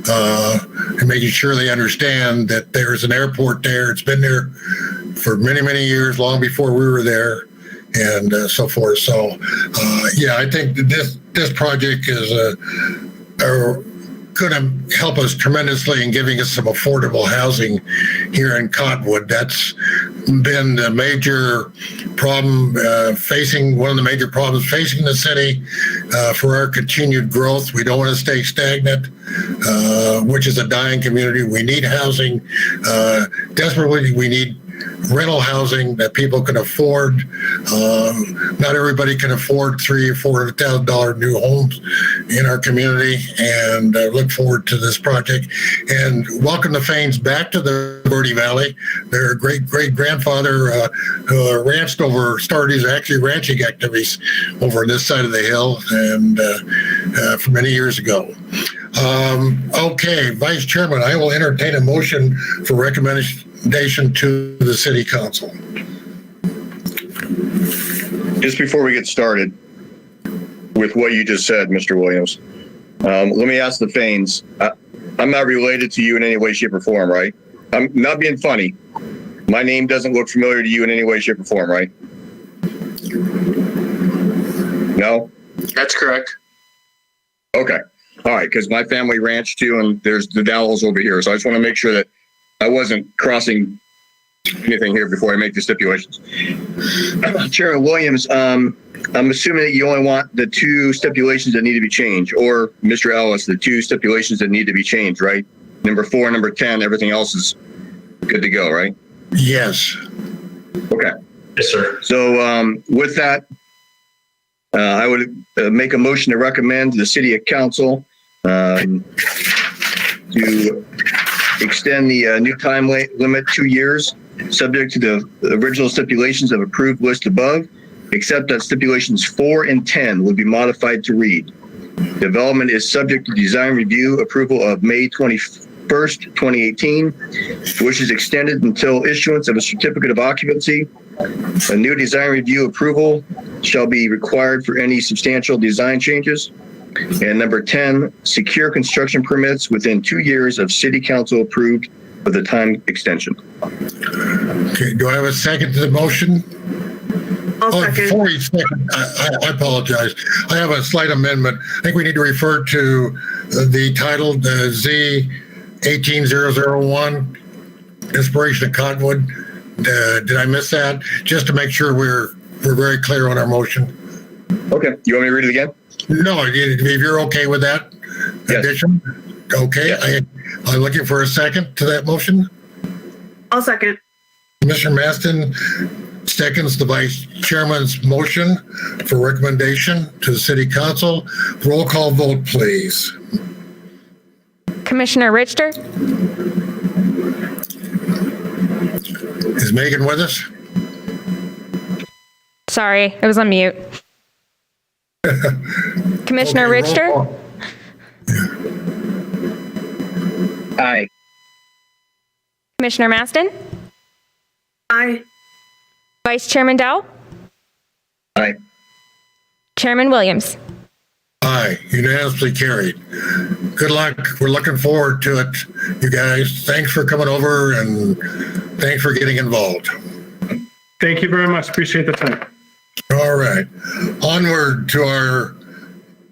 and making sure they understand that there's an airport there. It's been there for many, many years, long before we were there, and so forth. So, yeah, I think that this project is going to help us tremendously in giving us some affordable housing here in Cottonwood. That's been the major problem one of the major problems facing the city for our continued growth. We don't want to stay stagnant, which is a dying community. We need housing. Desperately, we need rental housing that people can afford. Not everybody can afford $300,000 or $400,000 new homes in our community, and look forward to this project. And welcome the Fains back to the Verde Valley. Their great-great-grandfather started his ranching activities over on this side of the hill, and for many years ago. Okay, Vice Chairman, I will entertain a motion for recommendation to the City Council. Just before we get started with what you just said, Mr. Williams, let me ask the Fains. I'm not related to you in any way, shape, or form, right? I'm not being funny. My name doesn't look familiar to you in any way, shape, or form, right? No? That's correct. Okay. All right, because my family ranch too, and there's the Dowells over here. So I just want to make sure that I wasn't crossing anything here before I make the stipulations. Chairman Williams, I'm assuming that you only want the two stipulations that need to be changed, or Mr. Ellis, the two stipulations that need to be changed, right? Number 4 and number 10, everything else is good to go, right? Yes. Okay. Yes, sir. So with that, I would make a motion to recommend to the City Council to extend the new time limit 2 years, subject to the original stipulations of approved list above, except that stipulations 4 and 10 would be modified to read: development is subject to design review approval of May 21st, 2018, which is extended until issuance of a certificate of occupancy. A new design review approval shall be required for any substantial design changes. And number 10, secure construction permits within 2 years of City Council approved of the time extension. Okay, do I have a second to the motion? I'll second. Before you second, I apologize. I have a slight amendment. I think we need to refer to the title, Z 18001, Inspiration of Cottonwood. Did I miss that? Just to make sure we're very clear on our motion. Okay. You want me to read it again? No, if you're okay with that addition. Okay. Yes. I'm looking for a second to that motion. I'll second. Mr. Maston seconds the Vice Chairman's motion for recommendation to the City Council. Roll call vote, please. Commissioner Richter? Is Megan with us? Sorry, I was on mute. Commissioner Richter? Aye. Commissioner Maston? Aye. Vice Chairman Dow? Aye. Chairman Williams? Aye, unanimously carried. Good luck. We're looking forward to it, you guys. Thanks for coming over, and thanks for getting involved. Thank you very much. Appreciate the time. All right. Onward to our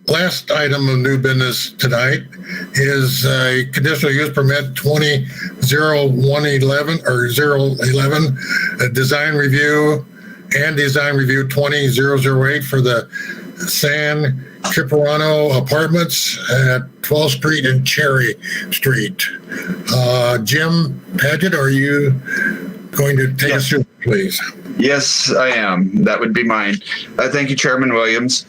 last item of new business tonight is a conditional use permit 20-0111 or 011, a design review and design review 20-008 for the San Cipriano Apartments at 12th Street and Cherry Street. Jim Paget, are you going to take us through, please? Yes, I am. That would be mine. Thank you, Chairman Williams.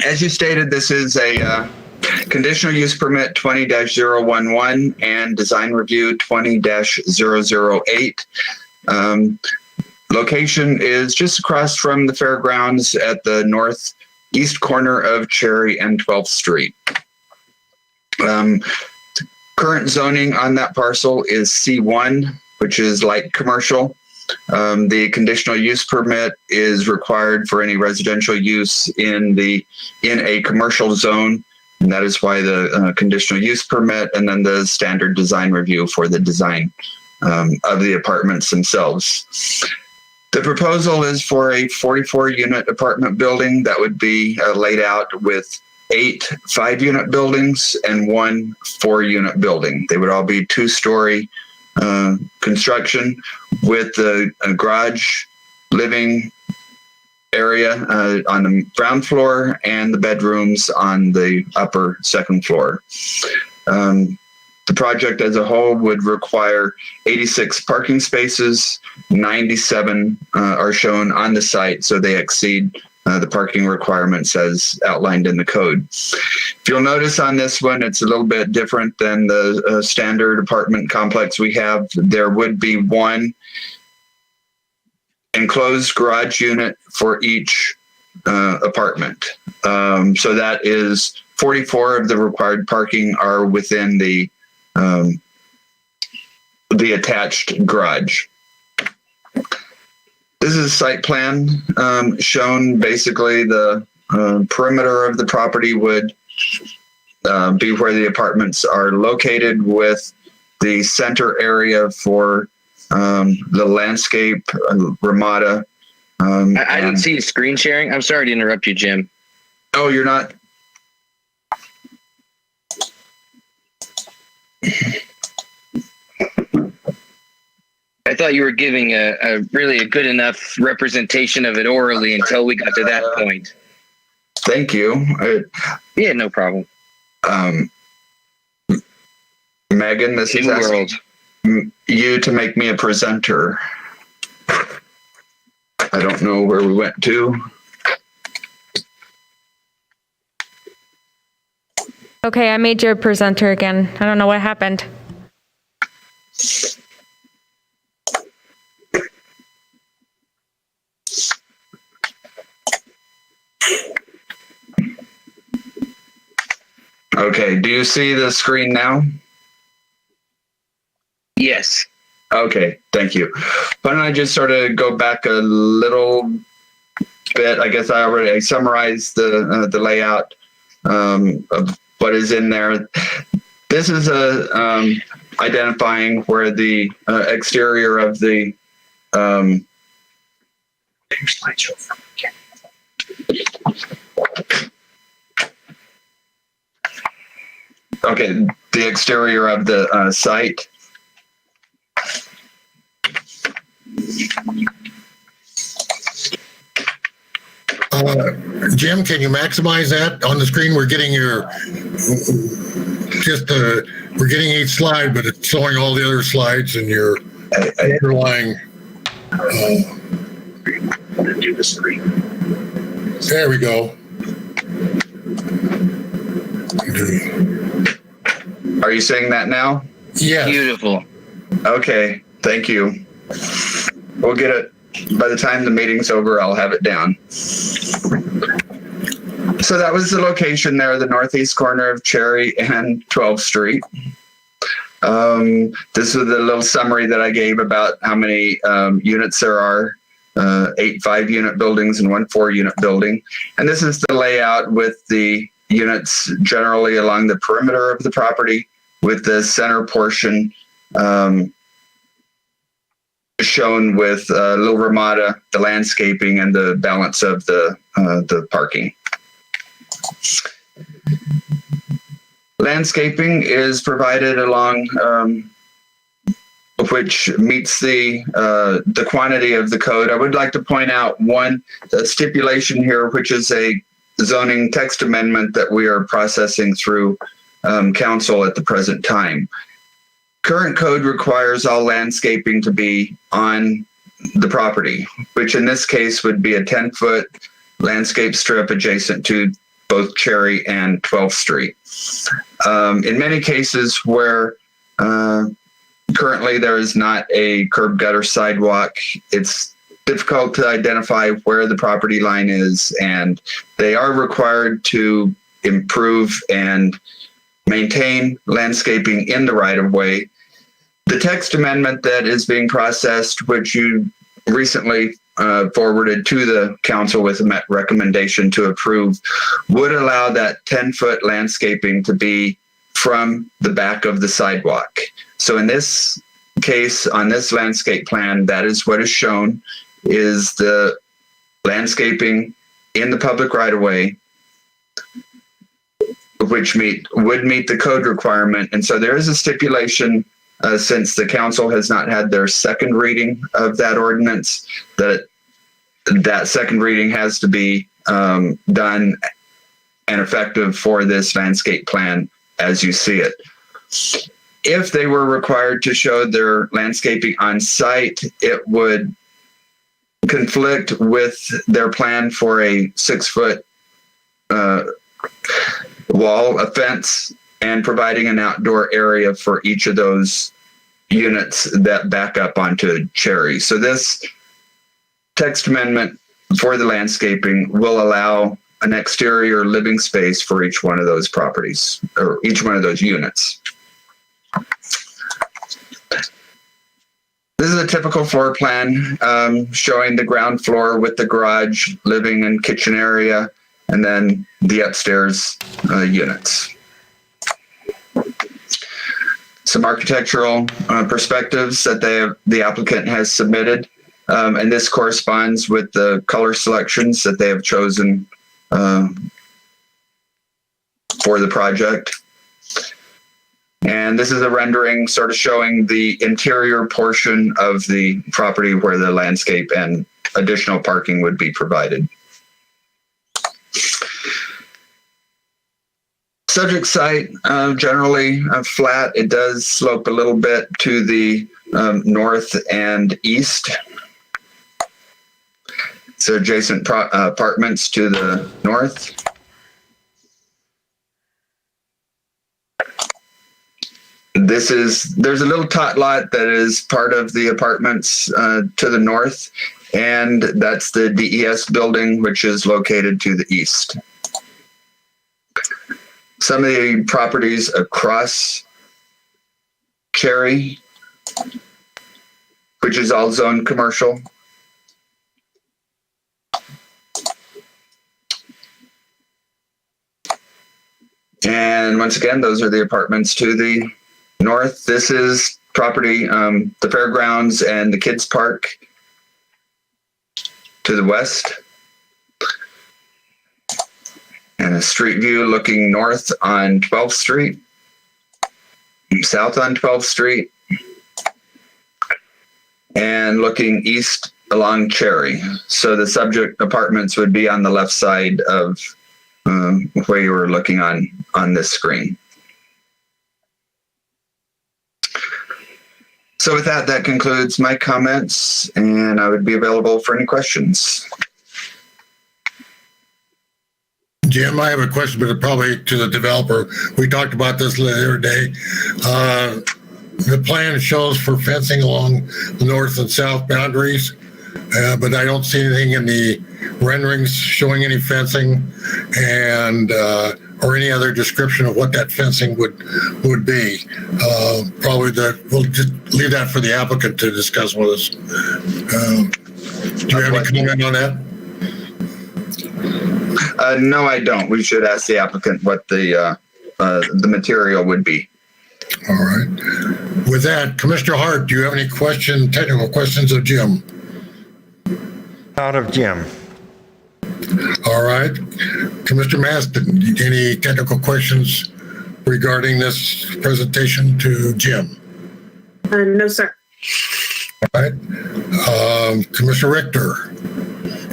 As you stated, this is a Conditional use permit 20-011 and design review 20-008. Location is just across from the fairgrounds at the northeast corner of Cherry and 12th Street. Current zoning on that parcel is C1, which is light commercial. The conditional use permit is required for any residential use in a commercial zone, and that is why the conditional use permit, and then the standard design review for the design of the apartments themselves. The proposal is for a 44-unit apartment building that would be laid out with 8 5-unit buildings and 1 4-unit building. They would all be 2-story construction with the garage, living area on the ground floor and the bedrooms on the upper second floor. The project as a whole would require 86 parking spaces. 97 are shown on the site, so they exceed the parking requirements as outlined in the code. If you'll notice on this one, it's a little bit different than the standard apartment complex we have. There would be 1 enclosed garage unit for each apartment. So that is 44 of the required parking are within the attached garage. This is a site plan shown. Basically, the perimeter of the property would be where the apartments are located, with the center area for the landscape, Ramada. I didn't see screen sharing. I'm sorry to interrupt you, Jim. Oh, you're not? I thought you were giving a really good enough representation of it orally until we got to that point. Thank you. Yeah, no problem. Megan, this is asking you to make me a presenter. I don't know where we went to. Okay, I made you a presenter again. I don't know what happened. Okay, do you see the screen now? Yes. Okay, thank you. Why don't I just sort of go back a little bit? I guess I summarized the layout of what is in there. This is identifying where the exterior of the the exterior of the site. Jim, can you maximize that on the screen? We're getting we're getting each slide, but it's showing all the other slides and your underlying. Do the screen. There we go. Are you saying that now? Yeah. Beautiful. Okay, thank you. We'll get it. By the time the meeting's over, I'll have it down. So that was the location there, the northeast corner of Cherry and 12th Street. This is the little summary that I gave about how many units there are. 8 5-unit buildings and 1 4-unit building. And this is the layout with the units generally along the perimeter of the property, with the center portion shown with Little Ramada, the landscaping, and the balance of the parking. Landscaping is provided along which meets the quantity of the code. I would like to point out one stipulation here, which is a zoning text amendment that we are processing through council at the present time. Current code requires all landscaping to be on the property, which in this case would be a 10-foot landscape strip adjacent to both Cherry and 12th Street. In many cases where currently there is not a curb gutter sidewalk, it's difficult to identify where the property line is, and they are required to improve and maintain landscaping in the right-of-way. The text amendment that is being processed, which you recently forwarded to the council with a recommendation to approve, would allow that 10-foot landscaping to be from the back of the sidewalk. So in this case, on this landscape plan, that is what is shown, is the landscaping in the public right-of-way, which would meet the code requirement. And so there is a stipulation, since the council has not had their second reading of that ordinance, that second reading has to be done and effective for this landscape plan as you see it. If they were required to show their landscaping on site, it would conflict with their plan for a 6-foot wall, a fence, and providing an outdoor area for each of those units that back up onto Cherry. So this text amendment for the landscaping will allow an exterior living space for each one of those properties, or each one of those units. This is a typical floor plan showing the ground floor with the garage, living and kitchen area, and then the upstairs units. Some architectural perspectives that the applicant has submitted, and this corresponds with the color selections that they have chosen for the project. And this is a rendering sort of showing the interior portion of the property where the landscape and additional parking would be provided. Subject site, generally flat. It does slope a little bit to the north and east. So adjacent apartments to the north. There's a little tot lot that is part of the apartments to the north, and that's the DES building, which is located to the east. Some of the properties across Cherry, which is all zoned commercial. And once again, those are the apartments to the north. This is property, the fairgrounds and the kids park to the west. And a street view looking north on 12th Street, south on 12th Street, and looking east along Cherry. So the subject apartments would be on the left side of where you were looking on this screen. So with that, that concludes my comments, and I would be available for any questions. Jim, I have a question, but probably to the developer. We talked about this the other day. The plan shows for fencing along the north and south boundaries, but I don't see anything in the renderings showing any fencing and or any other description of what that fencing would be. We'll just leave that for the applicant to discuss with us. Do you have any comment on that? No, I don't. We should ask the applicant what the material would be. All right. With that, Commissioner Hart, do you have any technical questions of Jim? Out of Jim. All right. Commissioner Maston, any technical questions regarding this presentation to Jim? No, sir. All right. Commissioner Richter,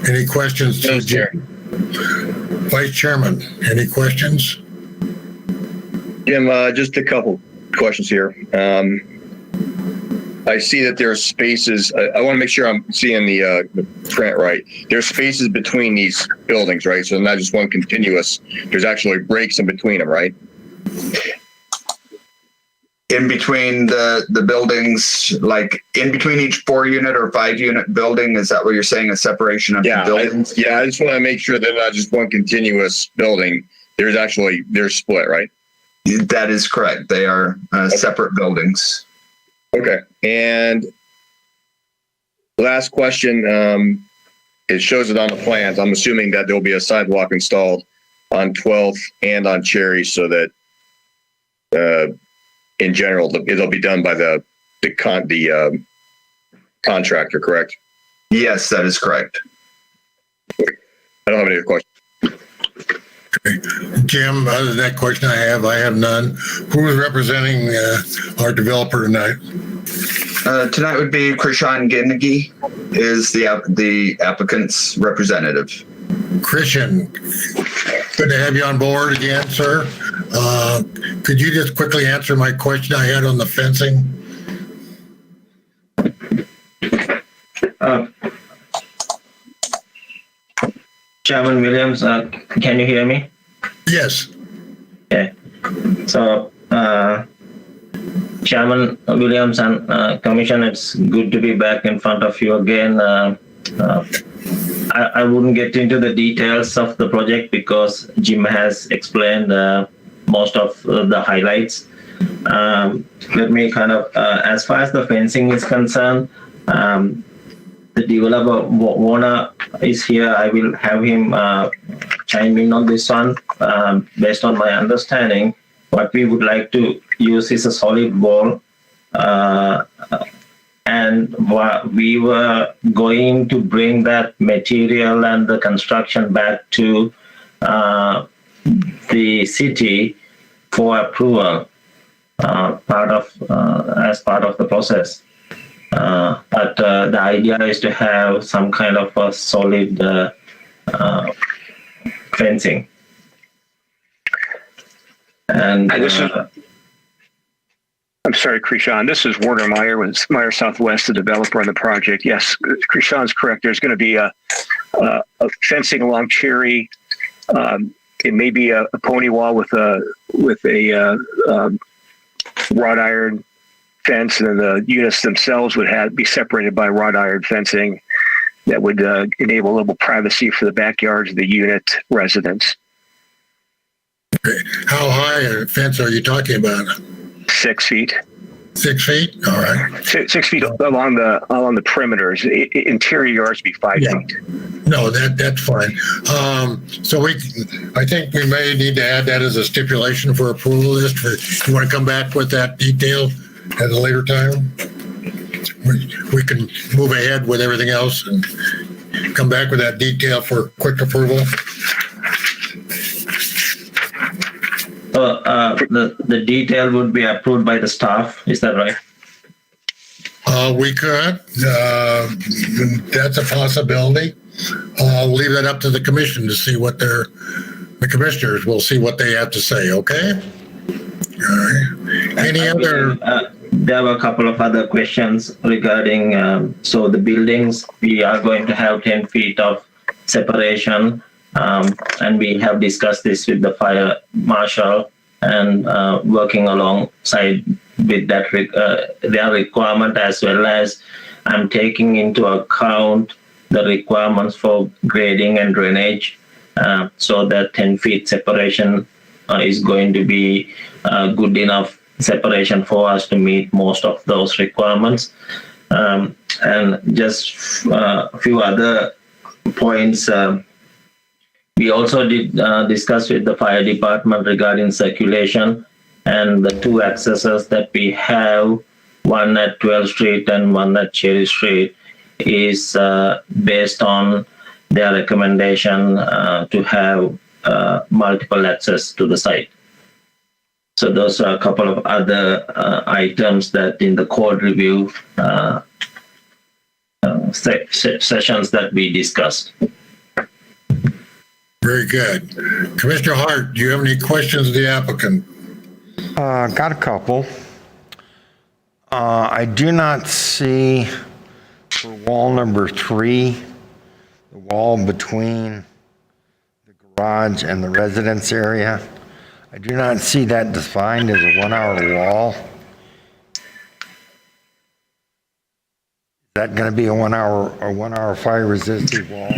any questions to Jim? Vice Chairman, any questions? Jim, just a couple questions here. I see that there's spaces. I want to make sure I'm seeing the print right. There's spaces between these buildings, right? So not just one continuous. There's actually breaks in between them, right? In between the buildings, like in between each 4-unit or 5-unit building, is that what you're saying? A separation of the buildings? I just want to make sure they're not just one continuous building. They're split, right? That is correct. They are separate buildings. Okay. And last question, it shows it on the plans. I'm assuming that there'll be a sidewalk installed on 12th and on Cherry so that in general, it'll be done by the contractor, correct? Yes, that is correct. I don't have any other questions. Jim, other than that question I have none. Who is representing our developer tonight? Tonight would be Krishan Ginnigy is the applicant's representative. Christian, good to have you on board again, sir. Could you just quickly answer my question I had on the fencing? Chairman Williams, can you hear me? Yes. Okay. So, Chairman Williams and Commission, it's good to be back in front of you again. I wouldn't get into the details of the project because Jim has explained most of the highlights. Let me kind of, as far as the fencing is concerned, the developer Warner is here. I will have him chime in on this one. Based on my understanding, what we would like to use is a solid wall. And we were going to bring that material and the construction back to the city for approval as part of the process. But the idea is to have some kind of a solid fencing. And I'm sorry, Krishan. This is Warner Meyer with Meyer Southwest, the developer on the project. Yes, Krishan's correct. There's going to be a fencing along Cherry. It may be a pony wall with a wrought iron fence, and then the units themselves would be separated by wrought iron fencing that would enable a little privacy for the backyards of the unit residents. How high a fence are you talking about? 6 feet. 6 feet? All right. 6 feet along the perimeters. Interior yards be 5 feet. No, that's fine. So I think we may need to add that as a stipulation for approval list. You want to come back with that detail at a later time? We can move ahead with everything else and come back with that detail for quick approval. So the detail would be approved by the staff. Is that right? We could. That's a possibility. I'll leave that up to the commission to see what the commissioners will see what they have to say. Okay. All right. Any other? There were a couple of other questions regarding. So the buildings, we are going to have 10 feet of separation. And we have discussed this with the fire marshal and working alongside with that their requirement, as well as I'm taking into account the requirements for grading and drainage, so that 10 feet separation is going to be good enough separation for us to meet most of those requirements. And just a few other points. We also did discuss with the fire department regarding circulation and the two accesses that we have, one at 12th Street and one at Cherry Street, is based on their recommendation to have multiple access to the site. So those are a couple of other items that in the code review sessions that we discussed. Very good. Commissioner Hart, do you have any questions of the applicant? Got a couple. I do not see for wall number 3, the wall between the garage and the residence area. I do not see that defined as a 1-hour wall. Is that going to be a 1-hour fire resistant wall?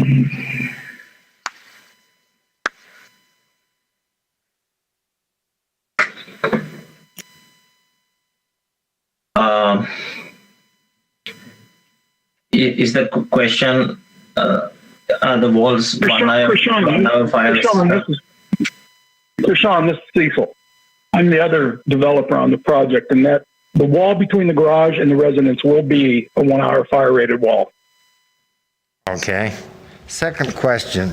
Is the question, are the walls 1-hour fire resistant? Sean, this is Cecil. I'm the other developer on the project, and that the wall between the garage and the residence will be a 1-hour fire rated wall. Okay. Second question.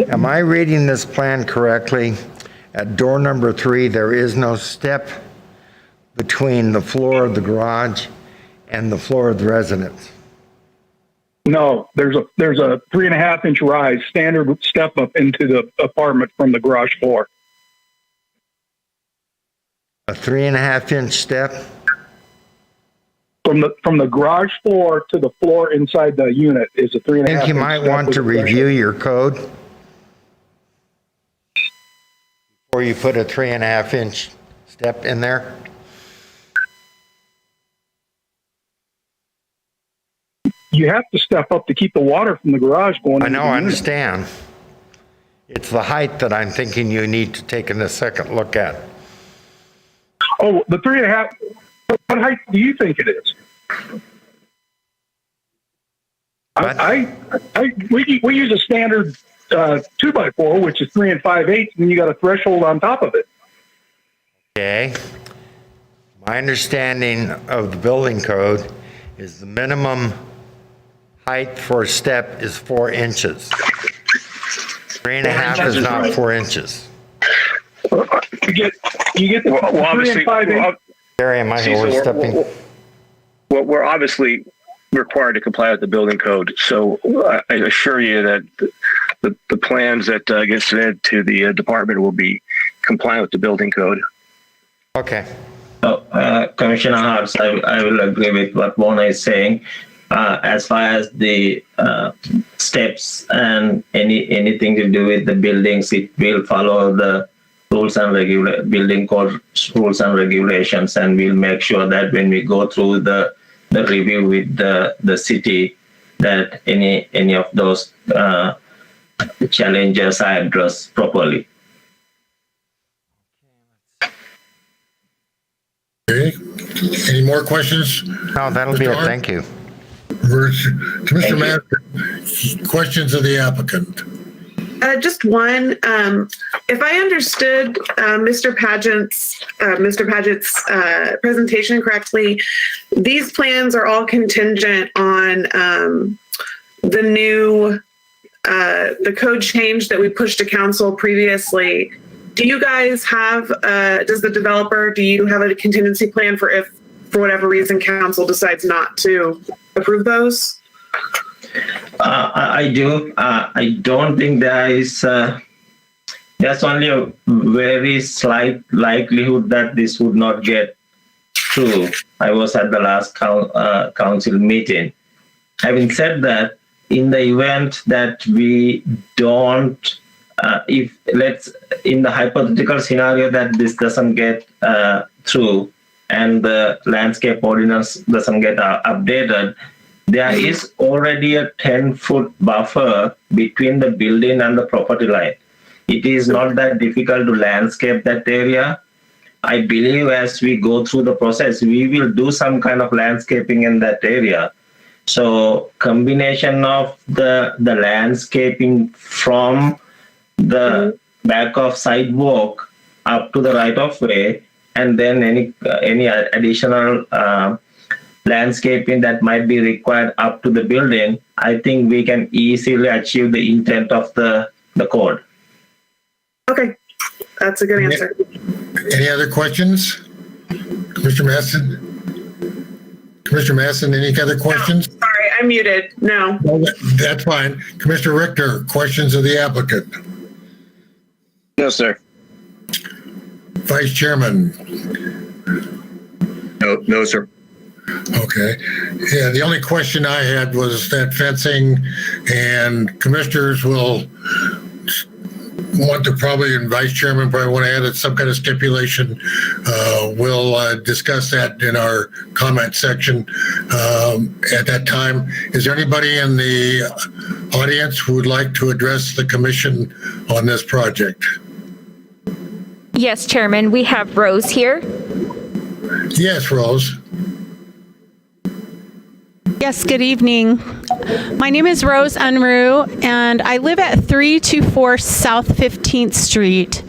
Am I reading this plan correctly? At door number 3, there is no step between the floor of the garage and the floor of the residence? No, there's a 3.5-inch rise, standard step up into the apartment from the garage floor. A 3.5-inch step? From the garage floor to the floor inside the unit is a 3.5-inch step. I think you might want to review your code before you put a 3.5-inch step in there. You have to step up to keep the water from the garage going. I know, I understand. It's the height that I'm thinking you need to take a second look at. Oh, the 3.5. What height do you think it is? We use a standard 2x4, which is 3 5/8, and then you got a threshold on top of it. Okay. My understanding of the building code is the minimum height for a step is 4 inches. 3.5 is not 4 inches. You get the 3 and 5/8. Gary, am I overstepping? Well, we're obviously required to comply with the building code. So I assure you that the plans that get submitted to the department will be compliant with the building code. Okay. Commissioner Harps, I will agree with what Mona is saying. As far as the steps and anything to do with the buildings, it will follow the rules and building code rules and regulations, and we'll make sure that when we go through the review with the city, that any of those challenges are addressed properly. Okay. Any more questions? No, that'll be it. Thank you. Commissioner Master, questions of the applicant? Just one. If I understood Mr. Paget's presentation correctly, these plans are all contingent on the new the code change that we pushed to council previously. Do you guys have? Does the developer? Do you have a contingency plan for if, for whatever reason, council decides not to approve those? I do. I don't think there is. There's only a very slight likelihood that this would not get through. I was at the last council meeting. Having said that, in the event that we don't, in the hypothetical scenario that this doesn't get through and the landscape ordinance doesn't get updated, there is already a 10-foot buffer between the building and the property line. It is not that difficult to landscape that area. I believe as we go through the process, we will do some kind of landscaping in that area. So combination of the landscaping from the back of sidewalk up to the right of way, and then any additional landscaping that might be required up to the building, I think we can easily achieve the intent of the code. Okay, that's a good answer. Any other questions? Commissioner Masson? Commissioner Masson, any other questions? No, sorry, I'm muted. No. Well, that's fine. Commissioner Richter, questions of the applicant? No, sir. Vice Chairman? No, sir. Okay. Yeah, the only question I had was that fencing, and commissioners will want to probably, and vice chairman probably want to add some kind of stipulation. We'll discuss that in our comment section at that time. Is there anybody in the audience who would like to address the commission on this project? Yes, Chairman, we have Rose here. Yes, Rose. Yes, good evening. My name is Rose Unruh, and I live at 324 South 15th Street.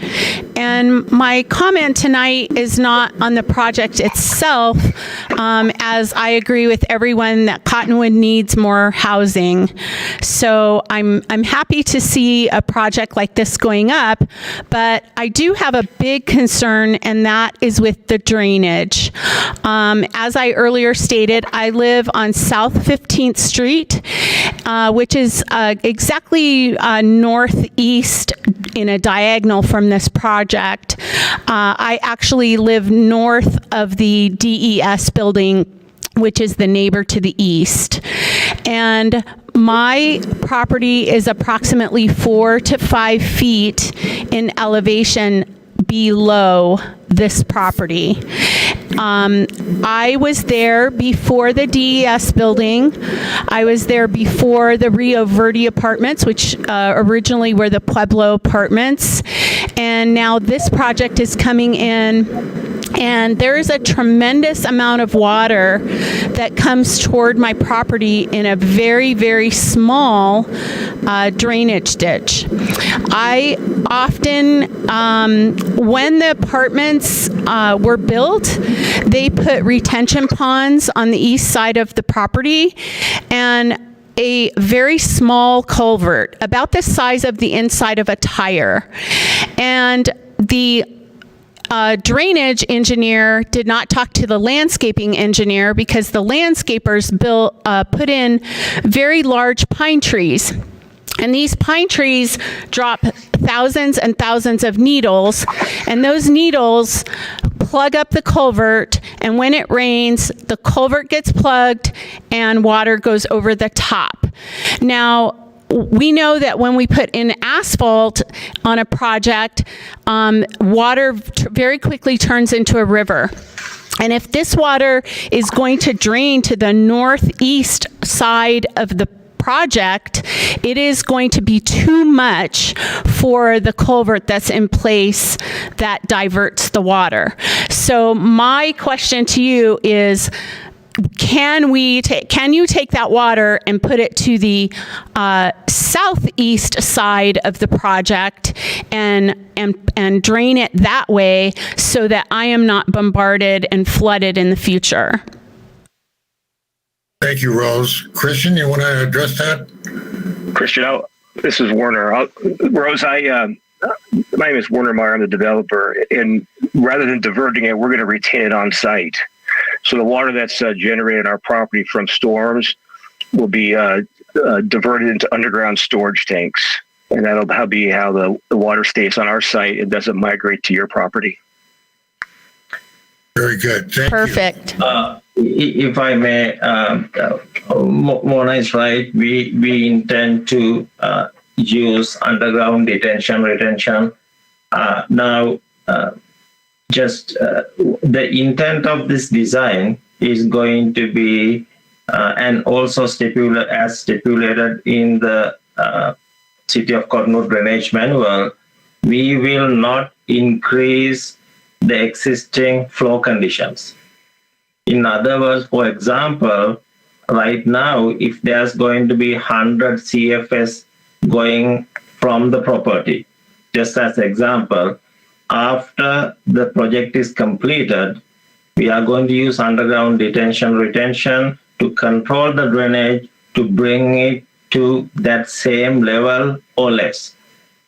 And my comment tonight is not on the project itself, as I agree with everyone that Cottonwood needs more housing. So I'm happy to see a project like this going up, but I do have a big concern, and that is with the drainage. As I earlier stated, I live on South 15th Street, which is exactly northeast in a diagonal from this project. I actually live north of the DES building, which is the neighbor to the east. And my property is approximately 4 to 5 feet in elevation below this property. I was there before the DES building. I was there before the Rio Verde apartments, which originally were the Pueblo apartments. And now this project is coming in, and there is a tremendous amount of water that comes toward my property in a very, very small drainage ditch. I often, when the apartments were built, they put retention ponds on the east side of the property and a very small culvert, about the size of the inside of a tire. And the drainage engineer did not talk to the landscaping engineer because the landscapers put in very large pine trees. And these pine trees drop thousands and thousands of needles, and those needles plug up the culvert, and when it rains, the culvert gets plugged and water goes over the top. Now, we know that when we put in asphalt on a project, water very quickly turns into a river. And if this water is going to drain to the northeast side of the project, it is going to be too much for the culvert that's in place that diverts the water. So my question to you is, can you take that water and put it to the southeast side of the project and drain it that way so that I am not bombarded and flooded in the future? Thank you, Rose. Christian, you want to address that? Christian, this is Werner. Rose, my name is Werner Meyer. I'm the developer, and rather than diverting it, we're going to retain it on site. So the water that's generated on our property from storms will be diverted into underground storage tanks, and that'll be how the water stays on our site. It doesn't migrate to your property. Very good. Thank Perfect. If I may, Mona is right. We intend to use underground retention. The intent of this design is going to be, and also stipulated in the City of Cottonwood Drainage Manual, we will not increase the existing flow conditions. In other words, for example, right now, if there's going to be 100 CFS going from the property, just as example, after the project is completed, we are going to use underground retention to control the drainage to bring it to that same level or less.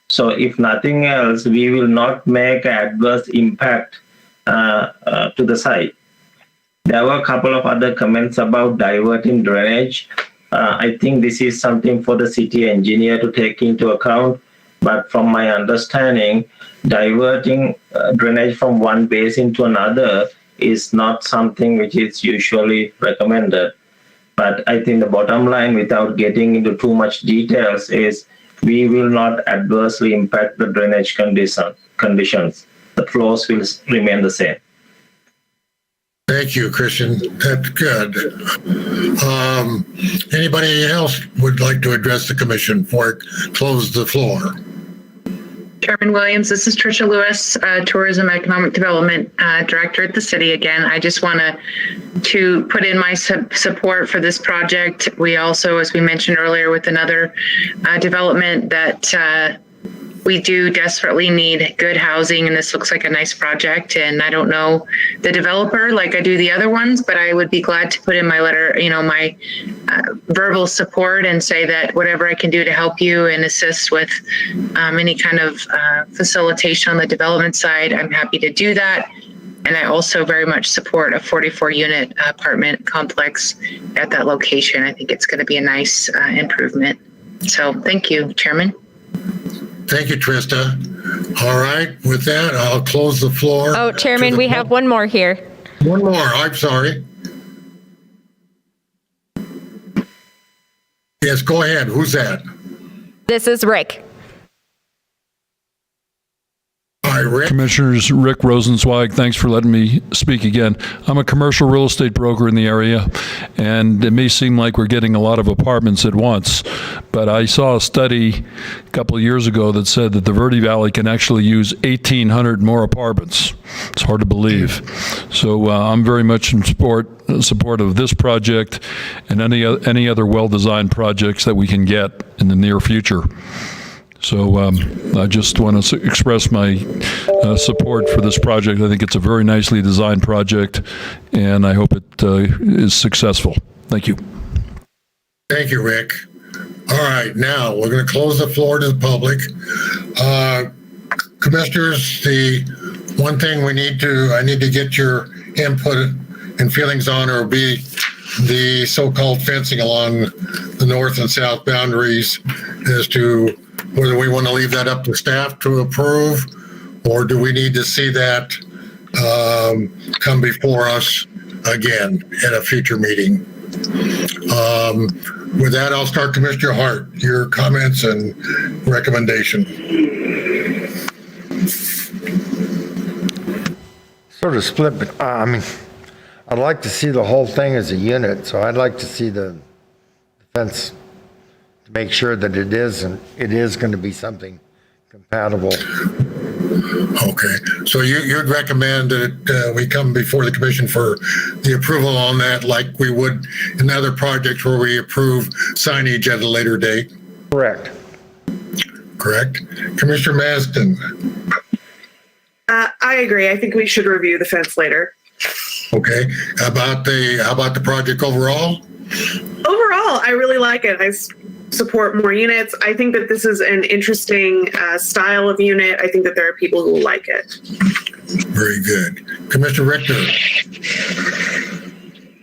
So if nothing else, we will not make adverse impact to the site. There were a couple of other comments about diverting drainage. I think this is something for the city engineer to take into account. But from my understanding, diverting drainage from one basin to another is not something which is usually recommended. But I think the bottom line, without getting into too much details, is we will not adversely impact the drainage conditions. The flows will remain the same. Thank you, Christian. That's good. Anybody else would like to address the commission before I close the floor? Chairman Williams, this is Tricia Lewis, Tourism and Economic Development Director at the city again. I just want to put in my support for this project. We also, as we mentioned earlier with another development, that we do desperately need good housing, and this looks like a nice project. And I don't know the developer like I do the other ones, but I would be glad to put in my letter, my verbal support and say that whatever I can do to help you and assist with any kind of facilitation on the development side, I'm happy to do that. And I also very much support a 44-unit apartment complex at that location. I think it's going to be a nice improvement. So thank you, Chairman. Thank you, Trista. All right, with that, I'll close the floor. Oh, Chairman, we have one more here. One more, I'm sorry. Yes, go ahead. Who's that? This is Rick. Hi, Rick. Commissioners, Rick Rosenzweig, thanks for letting me speak again. I'm a commercial real estate broker in the area, and it may seem like we're getting a lot of apartments at once, but I saw a study a couple of years ago that said that the Verde Valley can actually use 1,800 more apartments. It's hard to believe. So I'm very much in support of this project and any other well-designed projects that we can get in the near future. So I just want to express my support for this project. I think it's a very nicely designed project, and I hope it is successful. Thank you. Thank you, Rick. All right, now we're going to close the floor to the public. Commissioners, the one thing I need to get your input and feelings on will be the so-called fencing along the north and south boundaries as to whether we want to leave that up to staff to approve, or do we need to see that come before us again at a future meeting? With that, I'll start. Commissioner Hart, your comments and recommendation. Sort of split, but I'd like to see the whole thing as a unit, so I'd like to see the fence to make sure that it is going to be something compatible. Okay, so you'd recommend that we come before the commission for the approval on that, like we would in other projects where we approve signage at a later date? Correct. Commissioner Maston? I agree. I think we should review the fence later. Okay, how about the project overall? Overall, I really like it. I support more units. I think that this is an interesting style of unit. I think that there are people who like it. Very good. Commissioner Richter?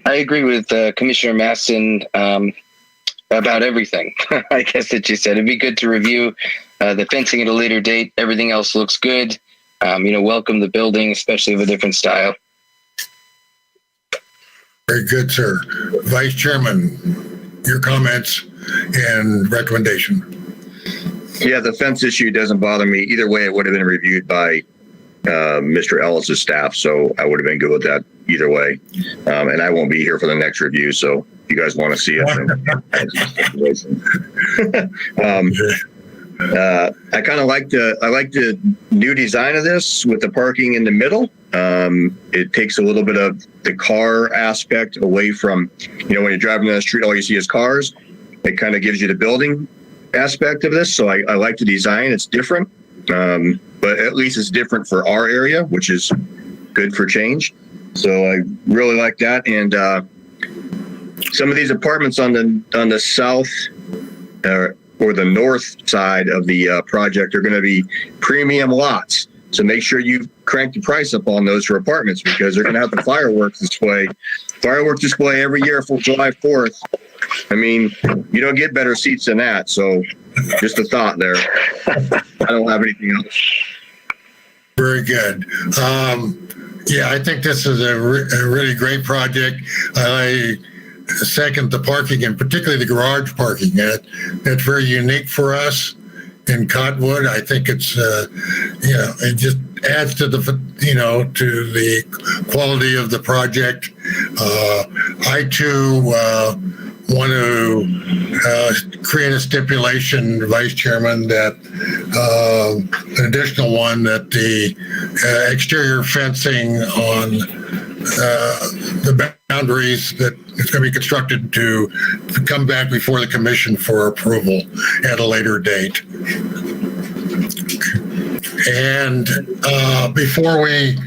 I agree with Commissioner Masson about everything, I guess, that you said. It'd be good to review the fencing at a later date. Everything else looks good. Welcome the building, especially of a different style. Very good, sir. Vice Chairman, your comments and recommendation. Yeah, the fence issue doesn't bother me. Either way, it would have been reviewed by Mr. Ellis's staff, so I would have been good with that either way. And I won't be here for the next review, so if you guys want to see it. I kind of like the new design of this with the parking in the middle. It takes a little bit of the car aspect away from, when you're driving down the street, all you see is cars. It kind of gives you the building aspect of this. So I like the design. It's different, but at least it's different for our area, which is good for change. So I really like that. And some of these apartments on the south or the north side of the project are going to be premium lots. So make sure you crank the price up on those for apartments, because they're going to have the fireworks display every year for July 4th. I mean, you don't get better seats than that. So just a thought there. I don't have anything else. Very good. Yeah, I think this is a really great project. I second the parking, and particularly the garage parking. That's very unique for us in Cottonwood. I think it's, it just adds to the, to the quality of the project. I too want to create a stipulation, Vice Chairman, that an additional one that the exterior fencing on the boundaries that is going to be constructed to come back before the commission for approval at a later date. And before we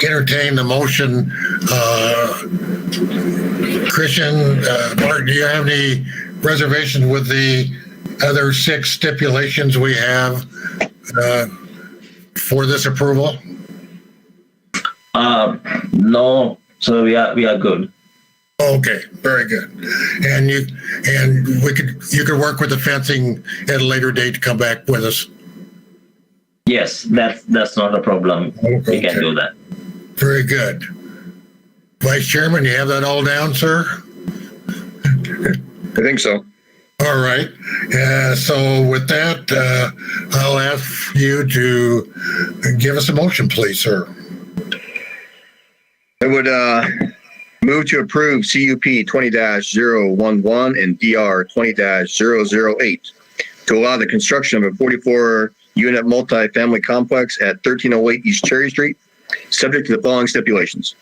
entertain the motion, Christian, Martin, do you have any reservations with the other 6 stipulations we have for this approval? No, so we are good. Okay, very good. And you could work with the fencing at a later date to come back with us. Yes, that's not a problem. Okay. We can do that. Very good. Vice Chairman, you have that all down, sir? I think so. All right. So with that, I'll ask you to give us a motion, please, sir. I would move to approve CUP 20-011 and DR 20-008 to allow the construction of a 44-unit multi-family complex at 1308 East Cherry Street, subject to the following stipulations.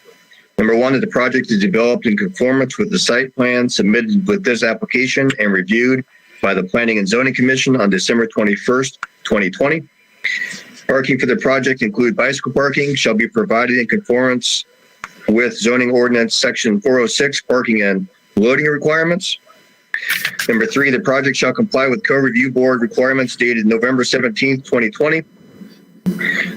Number 1, that the project is developed in conformance with the site plan submitted with this application and reviewed by the Planning and Zoning Commission on December 21st, 2020. Parking for the project include bicycle parking shall be provided in conformance with zoning ordinance section 406 parking and loading requirements. Number 3, the project shall comply with co-review board requirements dated November 17th, 2020.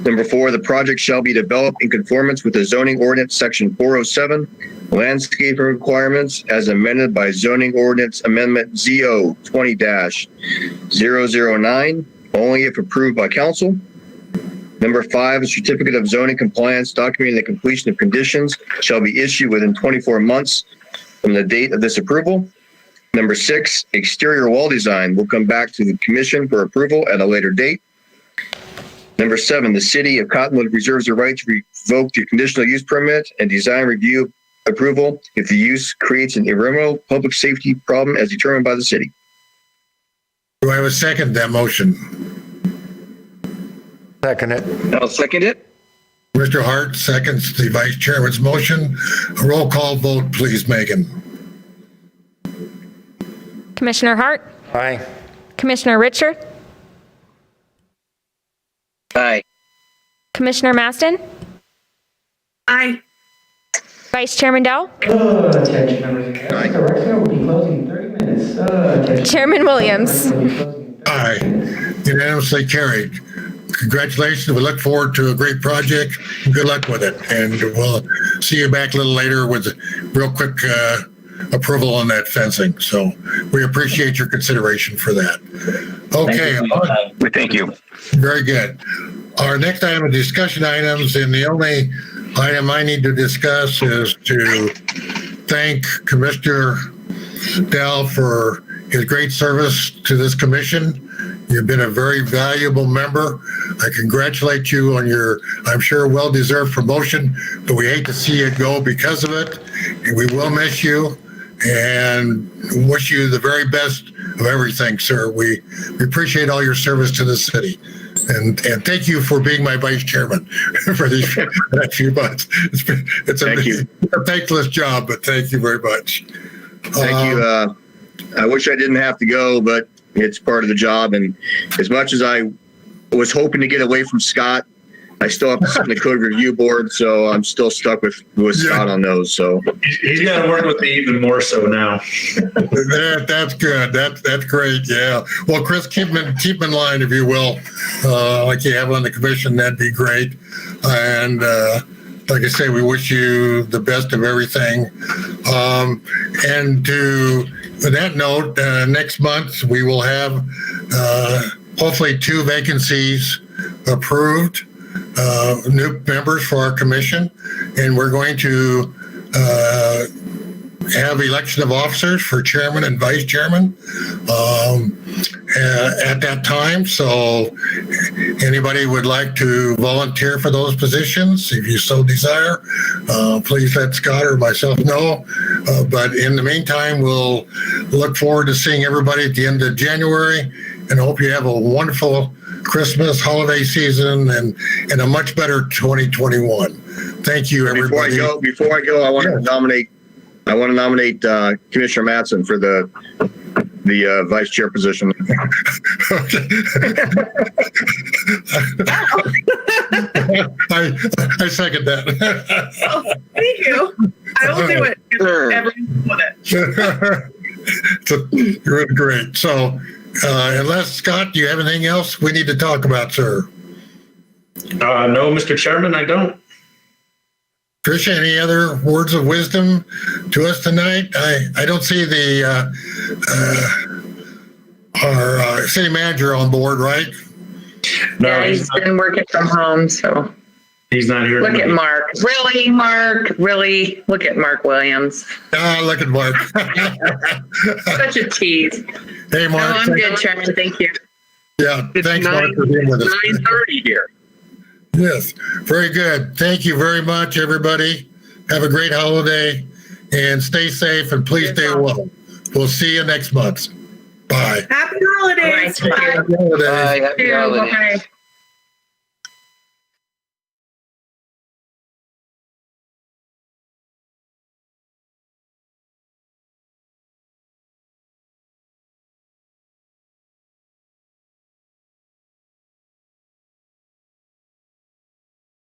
Number 4, the project shall be developed in conformance with the zoning ordinance section 407 landscaping requirements as amended by zoning ordinance amendment ZO 20-009 only if approved by council. Number 5, a certificate of zoning compliance documenting the completion of conditions shall be issued within 24 months from the date of this approval. Number 6, exterior wall design will come back to the commission for approval at a later date. Number 7, the city of Cottonwood reserves the right to revoke the conditional use permit and design review approval if the use creates an irreparable public safety problem as determined by the city. Do I have a second that motion? Second it. I'll second it. Mr. Hart seconds the Vice Chairman's motion. A roll call vote, please, Megan. Commissioner Hart? Aye. Commissioner Richard? Aye. Commissioner Maston? Aye. Vice Chairman Dow? Chairman Williams? Aye. Unanimously carried. Congratulations. We look forward to a great project. Good luck with it. And we'll see you back a little later with a real quick approval on that fencing. So we appreciate your consideration for that. Okay. Thank you. Very good. Our next item of discussion items, and the only item I need to discuss is to thank Commissioner Dell for his great service to this commission. You've been a very valuable member. I congratulate you on your, I'm sure, well-deserved promotion, but we hate to see it go because of it. And we will miss you and wish you the very best of everything, sir. We appreciate all your service to the city. And thank you for being my vice chairman for these few months. It's a thankless job, but thank you very much. Thank you. I wish I didn't have to go, but it's part of the job. And as much as I was hoping to get away from Scott, I still have to sit in the code review board, so I'm still stuck with Scott on those. So he's got to work with me even more so now. That's good. That's great. Yeah. Well, Chris, keep in line if you will, like you have on the commission. That'd be great. And like I say, we wish you the best of everything. And with that note, next month we will have hopefully 2 vacancies approved. new members for our commission, and we're going to have election of officers for chairman and vice chairman at that time. So anybody would like to volunteer for those positions, if you so desire, please let Scott or myself know. But in the meantime, we'll look forward to seeing everybody at the end of January, and hope you have a wonderful Christmas holiday season and a much better 2021. Thank you, everybody. Before I go, I want to nominate Commissioner Mattson for the vice chair position. I second that. Oh, thank you. I will do it. Everyone want it. You're great. So, unless Scott, do you have anything else we need to talk about, sir? No, Mr. Chairman, I don't. Tricia, any other words of wisdom to us tonight? I don't see our city manager on board, right? No, Yeah, he's been working from home, so. He's not here. Look at Mark. Really, Mark? Really? Look at Mark Williams. Look at Mark. Such a tease. Hey, Mark. No, I'm good, Chairman. Thank you. Yeah, thanks, Mark, for being with us. 9:30 here. Yes, very good. Thank you very much, everybody. Have a great holiday and stay safe, and please stay well. We'll see you next month. Bye. Happy holidays. Bye. Bye. Happy holidays. Bye.